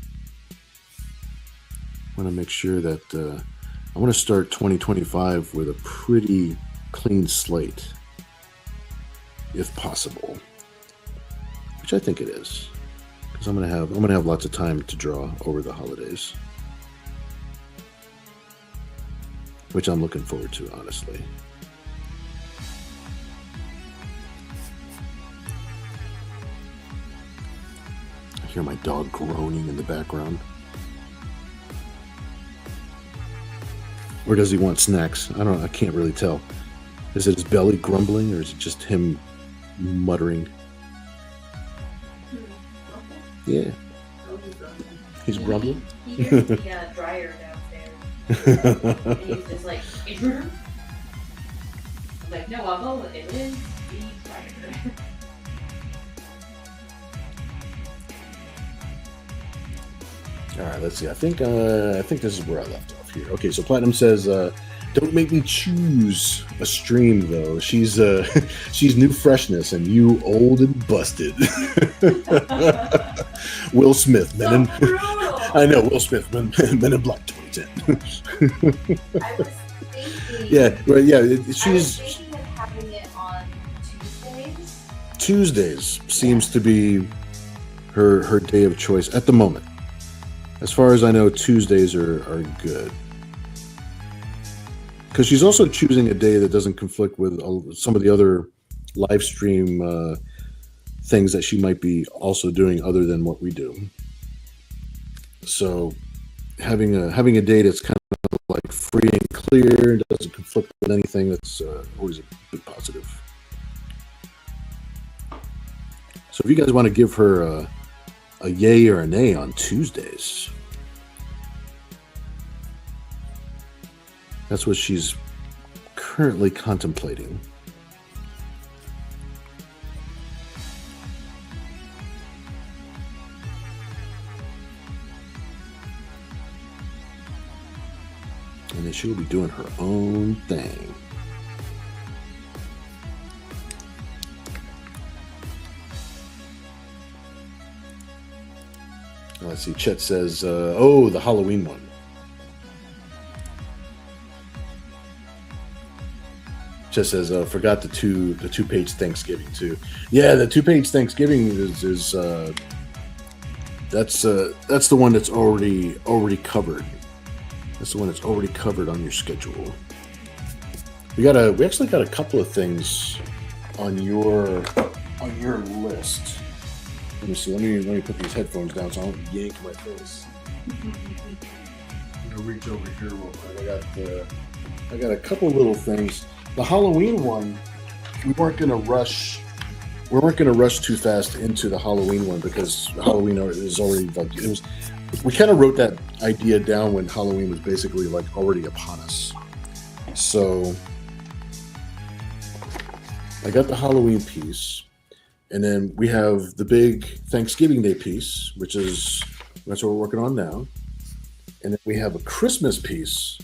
I want to make sure that I want to start 2025 with a pretty clean slate, if possible, which I think it is. Because I'm gonna have lots of time to draw over the holidays, which I'm looking forward to, honestly. I hear my dog groaning in the background. Or does he want snacks? I can't really tell. Is it his belly grumbling, or is it just him muttering? Yeah. He's grumbling? He hears the dryer downstairs. And he's just like, intruder? I'm like, no, I'll go with it. It is the dryer. Alright, let's see. I think this is where I left off here. Okay, so Platinum says, don't make me choose a stream though. She's new freshness and you old and busted. Will Smith, I know, Will Smith, Men in Black 2010. I was thinking. Yeah, right. Yeah, I was thinking of having it on Tuesdays. Tuesdays seems to be her day of choice at the moment. As far as I know, Tuesdays are good. Because she's also choosing a day that doesn't conflict with some of the other live stream things that she might be also doing other than what we do. So having a day that's kind of like free and clear and doesn't conflict with anything, that's always a big positive. So if you guys want to give her a yay or a nay on Tuesdays, that's what she's currently contemplating. And then she'll be doing her own thing. Let's see, Chet says, oh, the Halloween one. Chet says, forgot the two-page Thanksgiving too. Yeah, the two-page Thanksgiving is that's the one that's already covered. That's the one that's already covered on your schedule. We actually got a couple of things on your list. Let me see. Let me put these headphones down so I don't yank my face. I'm gonna reach over here real quick. I got a couple little things. The Halloween one, we weren't gonna rush too fast into the Halloween one because Halloween is already like it was. We kind of wrote that idea down when Halloween was basically like already upon us. So I got the Halloween piece. And then we have the big Thanksgiving Day piece, that's what we're working on now. And then we have a Christmas piece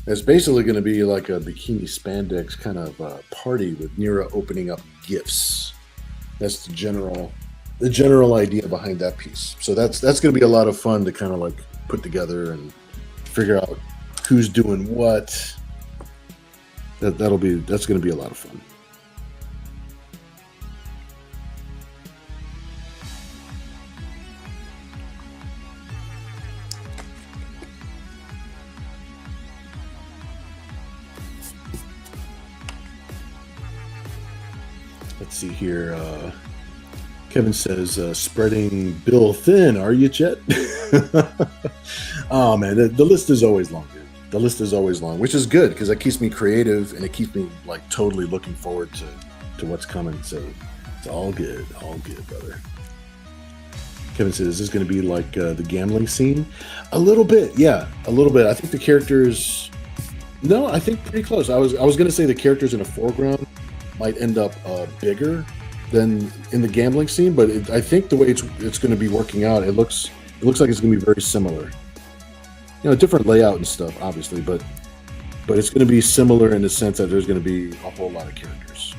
that's basically going to be like a bikini spandex kind of party with Nira opening up gifts. That's the general idea behind that piece. So that's going to be a lot of fun to kind of like put together and figure out who's doing what. That's going to be a lot of fun. Let's see here. Kevin says, spreading Bill thin, are you, Chet? Oh, man, the list is always long, dude. The list is always long, which is good because it keeps me creative and it keeps me like totally looking forward to what's coming. So it's all good, brother. Kevin says, is this going to be like the gambling scene? A little bit, yeah, a little bit. I think the characters, no, I think pretty close. I was going to say the characters in the foreground might end up bigger than in the gambling scene, but I think the way it's going to be working out, it looks like it's going to be very similar. You know, different layout and stuff, obviously, but it's going to be similar in the sense that there's going to be a whole lot of characters.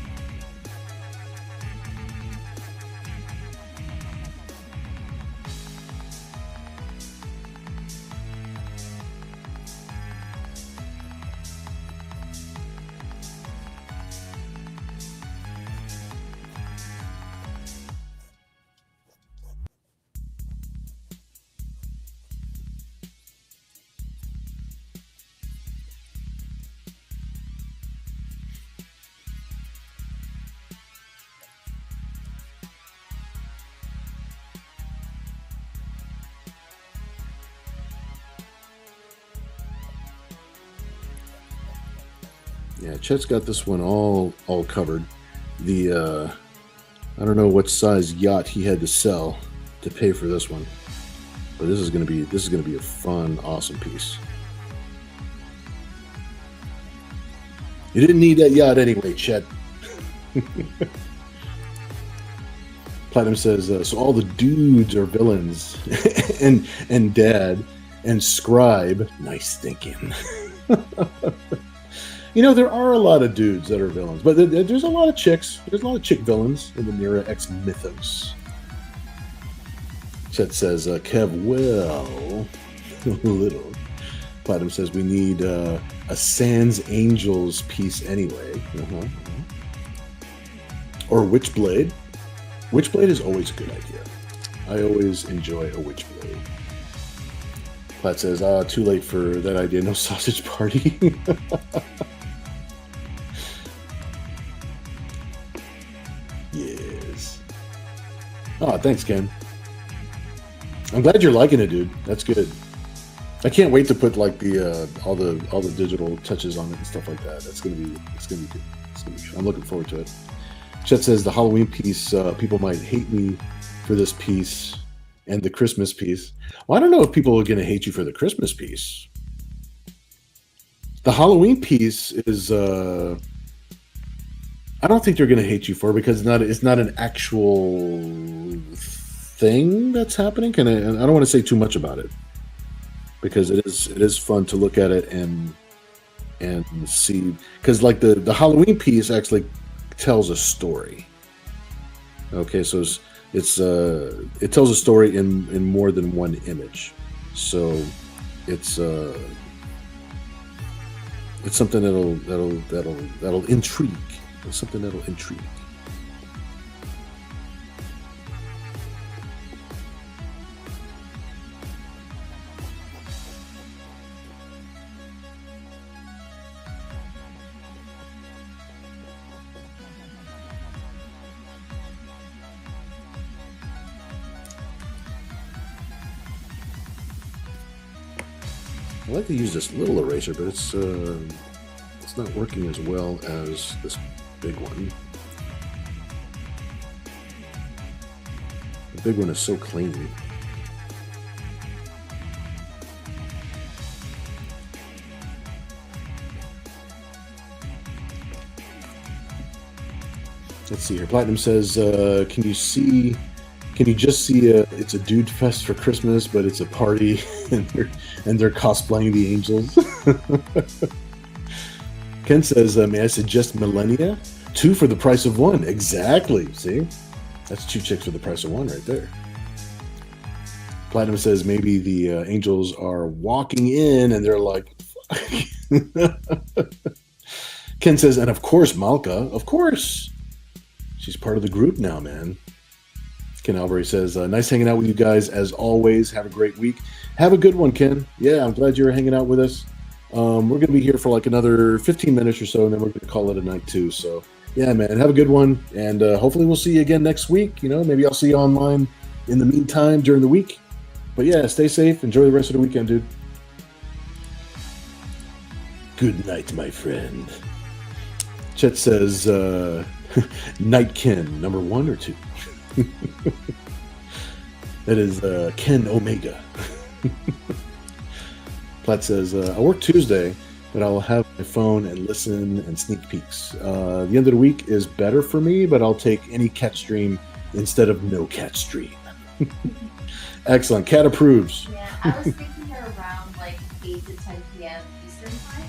Yeah, Chet's got this one all covered. The I don't know what size yacht he had to sell to pay for this one, but this is gonna be a fun, awesome piece. You didn't need that yacht anyway, Chet. Platinum says, so all the dudes are villains, and Dad and Scribe. Nice thinking. You know, there are a lot of dudes that are villains, but there's a lot of chicks. There's a lot of chick villains in the Nira X mythos. Chet says, Kev, well, a little. Platinum says, we need a Sans Angels piece anyway. Or Witchblade. Witchblade is always a good idea. I always enjoy a witch blade. Platt says, too late for that idea. No sausage party. Yes. Oh, thanks, Ken. I'm glad you're liking it, dude. That's good. I can't wait to put like the all the digital touches on it and stuff like that. It's gonna be good. It's gonna be good. I'm looking forward to it. Chet says the Halloween piece, people might hate me for this piece and the Christmas piece. Well, I don't know if people are gonna hate you for the Christmas piece. The Halloween piece is I don't think they're gonna hate you for, because it's not an actual thing that's happening. And I don't want to say too much about it, because it is fun to look at it and see, because like the Halloween piece actually tells a story. Okay, so it tells a story in more than one image, so it's something that'll intrigue. It's something that'll intrigue. I like to use this little eraser, but it's not working as well as this big one. The big one is so clean. Let's see here. Platinum says, can you just see it's a dude fest for Christmas, but it's a party and they're cosplaying the angels? Ken says, may I suggest Millennia? 2 for the price of 1. Exactly. See? That's 2 chicks for the price of 1 right there. Platinum says maybe the angels are walking in and they're like, Ken says, and of course, Malka. Of course. She's part of the group now, man. Ken Albury says, nice hanging out with you guys as always. Have a great week. Have a good one, Ken. Yeah, I'm glad you're hanging out with us. We're going to be here for like another 15 minutes or so, and then we're going to call it a night too. So, yeah, man, have a good one. And hopefully we'll see you again next week. You know, maybe I'll see you online in the meantime during the week. But yeah, stay safe. Enjoy the rest of the weekend, dude. Good night, my friend. Chet says, Night Ken, number 1 or 2? That is Ken Omega. Platt says, I work Tuesday, but I will have my phone and listen and sneak peeks. The end of the week is better for me, but I'll take any catch stream instead of no catch stream. Excellent. Cat approves. Yeah, I was thinking around like 8 to 10 p.m. Eastern time.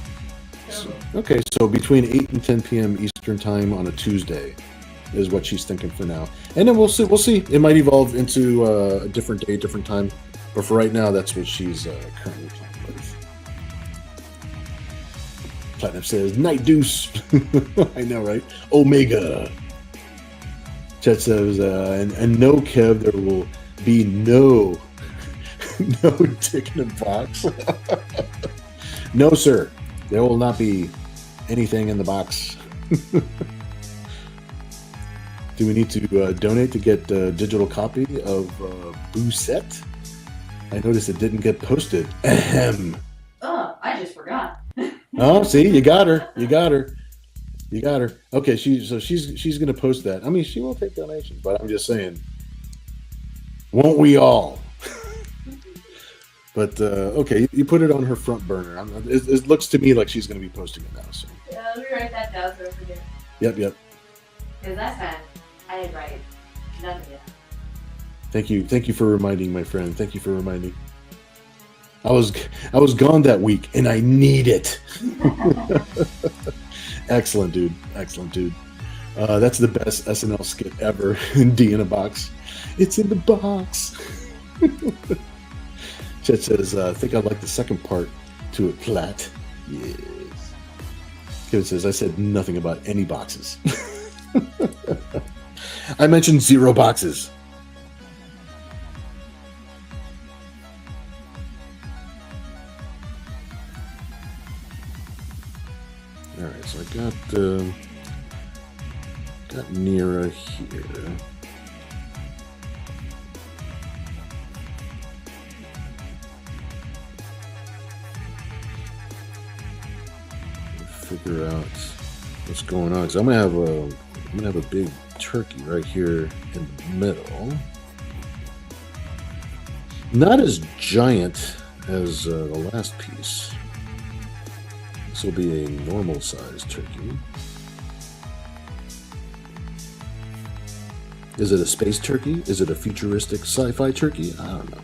Okay, so between 8 and 10 p.m. Eastern time on a Tuesday is what she's thinking for now. And then we'll see. We'll see. It might evolve into a different day, different time. But for right now, that's what she's currently playing with. Platinum says, Night Deuce. I know, right? Omega. Chet says, and no, Kev, there will be no dick in the box. No, sir. There will not be anything in the box. Do we need to donate to get a digital copy of Boosette? I noticed it didn't get posted. Ahem. Oh, I just forgot. Oh, see, you got her. You got her. You got her. Okay, she's gonna post that. I mean, she won't take donations, but I'm just saying, won't we all? But okay, you put it on her front burner. It looks to me like she's gonna be posting it now. So. Yeah, let me write that down so I forget. Yep. Because last time I didn't write none of it. Thank you for reminding, my friend. Thank you for reminding. I was gone that week, and I need it. Excellent, dude. Excellent, dude. That's the best SNL skit ever. D in a box. It's in the box. Chet says, I think I like the second part to it, Platt. Yes. Kevin says, I said nothing about any boxes. I mentioned 0 boxes. All right, so I got Nira here. Figure out what's going on. So I'm gonna have a big turkey right here in the middle. Not as giant as the last piece. This will be a normal sized turkey. Is it a space turkey? Is it a futuristic sci-fi turkey? I don't know.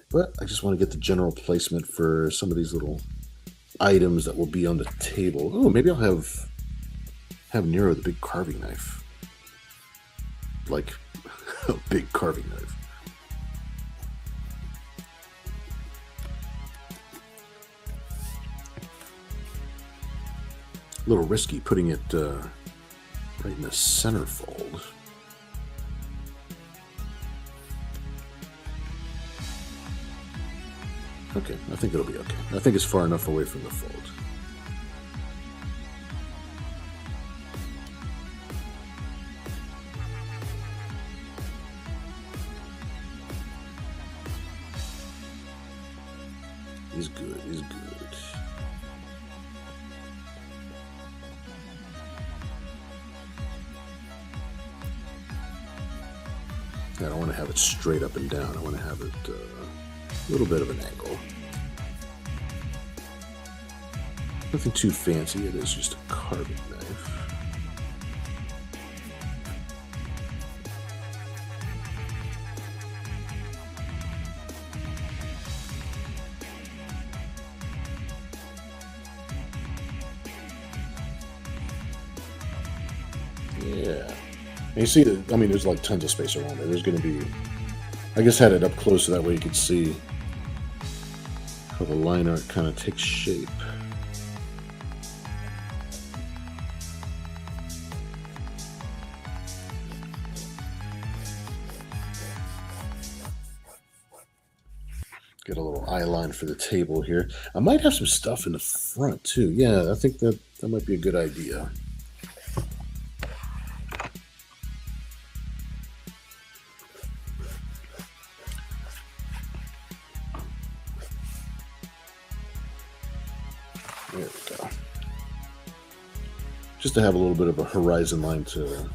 But I just want to get the general placement for some of these little items that will be on the table. Oh, maybe I'll have Nero with a big carving knife. Like a big carving knife. A little risky putting it right in the center fold. Okay, I think it'll be okay. I think it's far enough away from the fold. He's good, he's good. I don't want to have it straight up and down. I want to have it a little bit of an angle. Nothing too fancy. It is just a carving knife. Yeah. And you see that, I mean, there's like tons of space around it. There's going to be, I just had it up close so that way you could see how the line art kind of takes shape. Get a little eye line for the table here. I might have some stuff in the front too. Yeah, I think that might be a good idea. There we go. Just to have a little bit of a horizon line to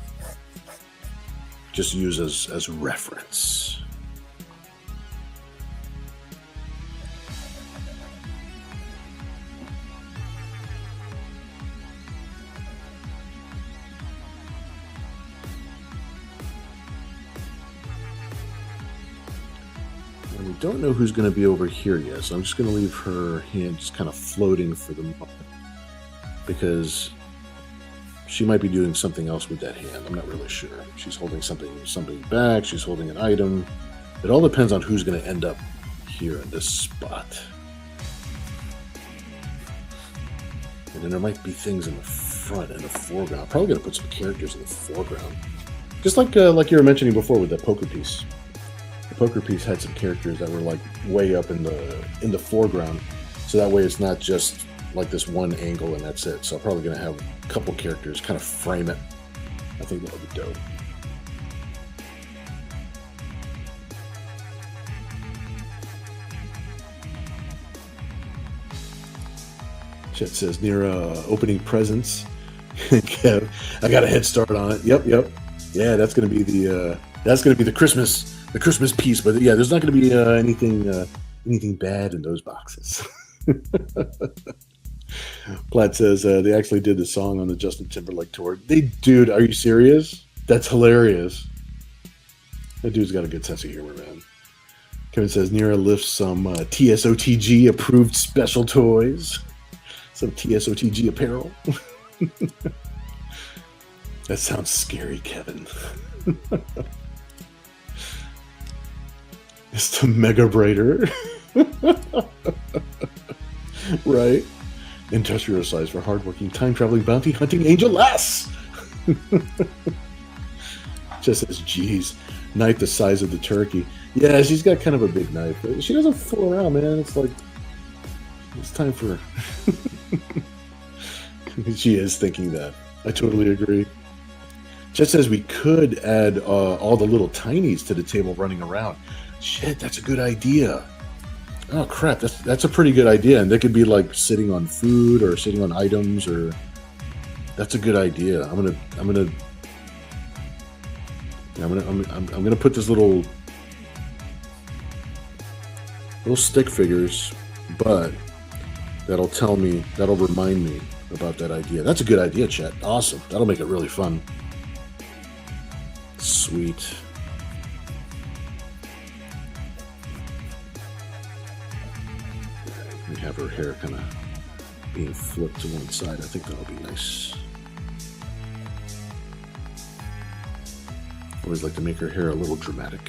just use as reference. And we don't know who's going to be over here yet, so I'm just going to leave her hand just kind of floating for the moment, because she might be doing something else with that hand. I'm not really sure. She's holding something back. She's holding an item. It all depends on who's going to end up here in this spot. And then there might be things in the front and the foreground. I'm probably going to put some characters in the foreground, just like you were mentioning before with that poker piece. The poker piece had some characters that were like way up in the foreground, so that way it's not just like this one angle and that's it. So I'm probably going to have a couple characters kind of frame it. I think that would be dope. Chet says near opening presents. Kev, I got a head start on it. Yep. Yeah, that's going to be the Christmas piece. But yeah, there's not going to be anything bad in those boxes. Platt says they actually did the song on the Justin Timberlake tour. Dude, are you serious? That's hilarious. That dude's got a good sense of humor, man. Kevin says Nira lifts some TSOTG approved special toys. Some TSOTG apparel. That sounds scary, Kevin. It's the Mega Braider. Right? Industrial size for hardworking, time-traveling, bounty-hunting angel lass. Just says, geez. Knife the size of the turkey. Yeah, she's got kind of a big knife. She doesn't fool around, man. It's like it's time for. She is thinking that. I totally agree. Just as we could add all the little tinies to the table running around. Shit, that's a good idea. Oh crap, that's a pretty good idea, and they could be like sitting on food or sitting on items, or that's a good idea. I'm gonna put this little stick figures, but that'll remind me about that idea. That's a good idea, chat. Awesome. That'll make it really fun. Sweet. We have her hair kind of being flipped to one side. I think that'll be nice. Always like to make her hair a little dramatic.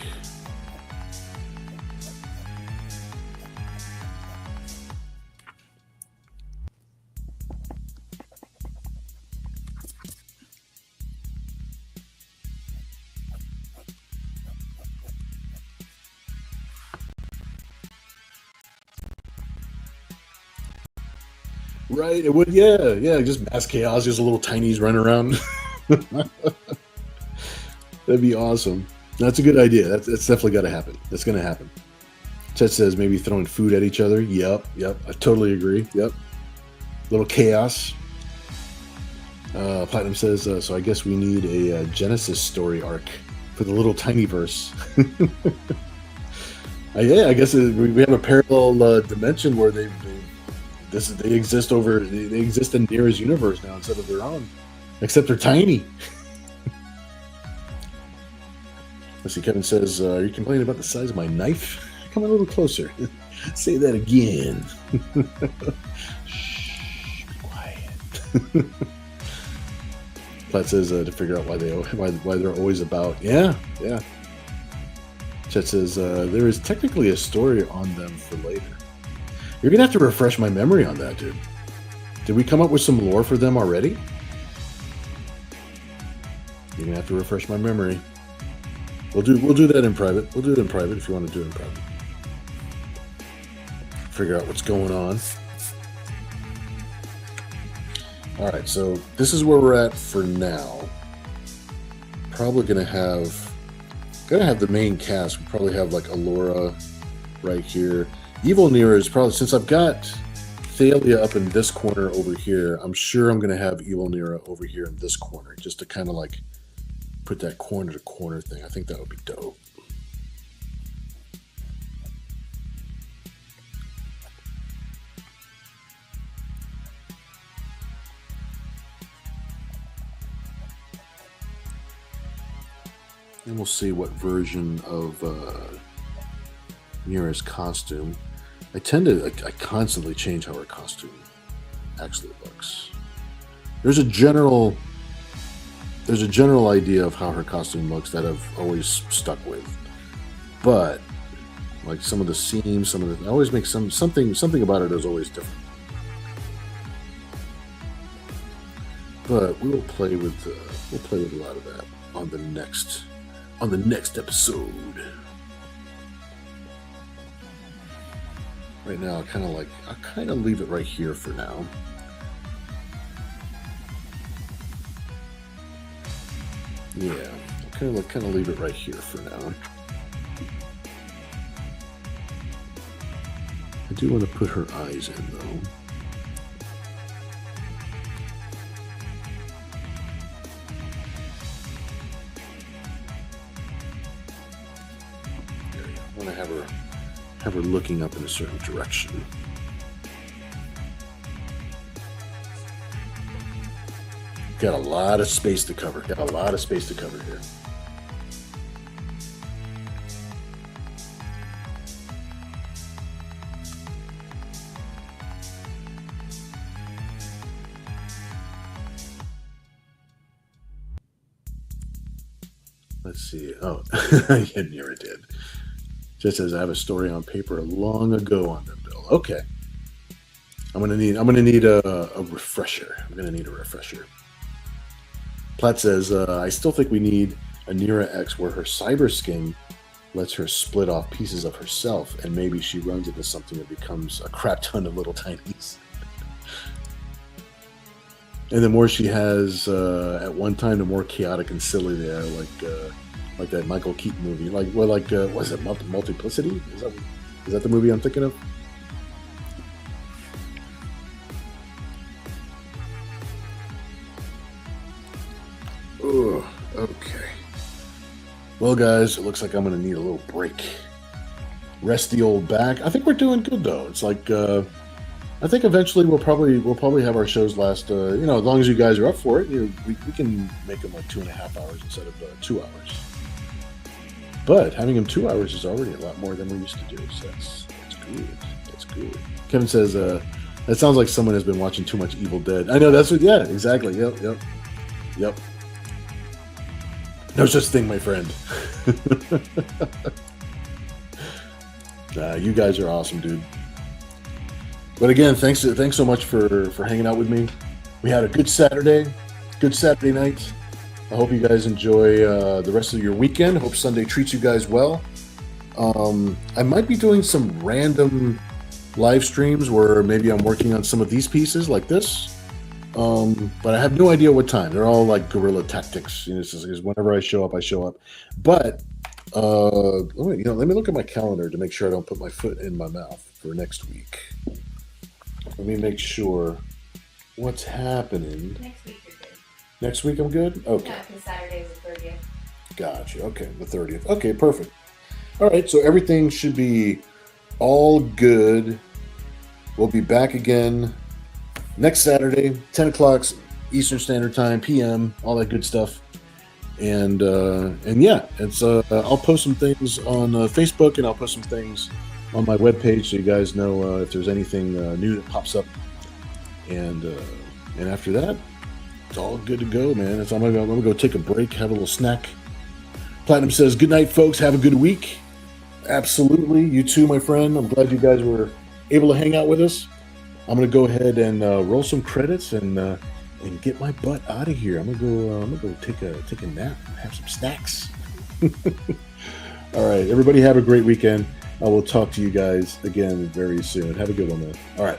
Right, it would, yeah, just mass chaos, just little tinies running around. That'd be awesome. That's a good idea. That's definitely got to happen. That's going to happen. Chet says maybe throwing food at each other. Yep, I totally agree. Yep. Little chaos. Platinum says, so I guess we need a Genesis story arc for the little tiny verse. Yeah, I guess we have a parallel dimension where they exist in Nira's universe now instead of their own, except they're tiny. Let's see. Kevin says, "Are you complaining about the size of my knife? Come a little closer. Say that again." Shh, be quiet. Platt says to figure out why they're always about. Yeah. Chet says there is technically a story on them for later. You're gonna have to refresh my memory on that, dude. Did we come up with some lore for them already? You're gonna have to refresh my memory. We'll do that in private. We'll do it in private if you want to do it in private. Figure out what's going on. All right, so this is where we're at for now. Probably gonna have the main cast. We probably have like Alora right here. Evil Nira is probably, since I've got Thalia up in this corner over here, I'm sure I'm going to have Evil Nira over here in this corner, just to kind of like put that corner to corner thing. I think that would be dope. And we'll see what version of Nira's costume. I constantly change how her costume actually looks. There's a general idea of how her costume looks that I've always stuck with, but like some of the seams, I always make something about it is always different. But we will play with a lot of that on the next episode. Right now, I'll kind of leave it right here for now. Yeah, I'll kind of leave it right here for now. I do want to put her eyes in though. I want to have her looking up in a certain direction. Got a lot of space to cover. Here. Let's see. Oh, yeah, Nira did. Just says I have a story on paper long ago on them, Bill. Okay. I'm gonna need a refresher. Platt says I still think we need a Nira X where her cyber skin lets her split off pieces of herself, and maybe she runs into something that becomes a crap ton of little tinies. And the more she has at one time, the more chaotic and silly they are, like that Michael Keaton movie. Was it Multiplicity? Is that the movie I'm thinking of? Oh, okay. Well, guys, it looks like I'm going to need a little break. Rest the old back. I think we're doing good though. It's like I think eventually we'll probably have our shows last. As long as you guys are up for it, we can make them like 2.5 hours instead of 2 hours. But having them 2 hours is already a lot more than we used to do. So that's good. That's good. Kevin says that sounds like someone has been watching too much Evil Dead. I know that's what. Yeah, exactly. Yep. No such thing, my friend. You guys are awesome, dude. But again, thanks so much for hanging out with me. We had a good Saturday night. I hope you guys enjoy the rest of your weekend. Hope Sunday treats you guys well. I might be doing some random live streams where maybe I'm working on some of these pieces like this. But I have no idea what time. They're all like guerrilla tactics. It's just whenever I show up. But let me look at my calendar to make sure I don't put my foot in my mouth for next week. Let me make sure what's happening. Next week you're good. Next week I'm good? Okay. Yeah, because Saturday is the 30th. Gotcha. Okay, the 30th. Okay, perfect. All right, so everything should be all good. We'll be back again next Saturday, 10 o'clock Eastern Standard Time, PM, all that good stuff. And yeah, it's I'll post some things on Facebook, and I'll post some things on my webpage so you guys know if there's anything new that pops up. And after that, it's all good to go, man. I'm gonna go take a break, have a little snack. Platinum says, good night, folks. Have a good week. Absolutely. You too, my friend. I'm glad you guys were able to hang out with us. I'm gonna go ahead and roll some credits and get my butt out of here. I'm gonna go take a nap and have some snacks. All right, everybody have a great weekend. I will talk to you guys again very soon. Have a good one, man. All right.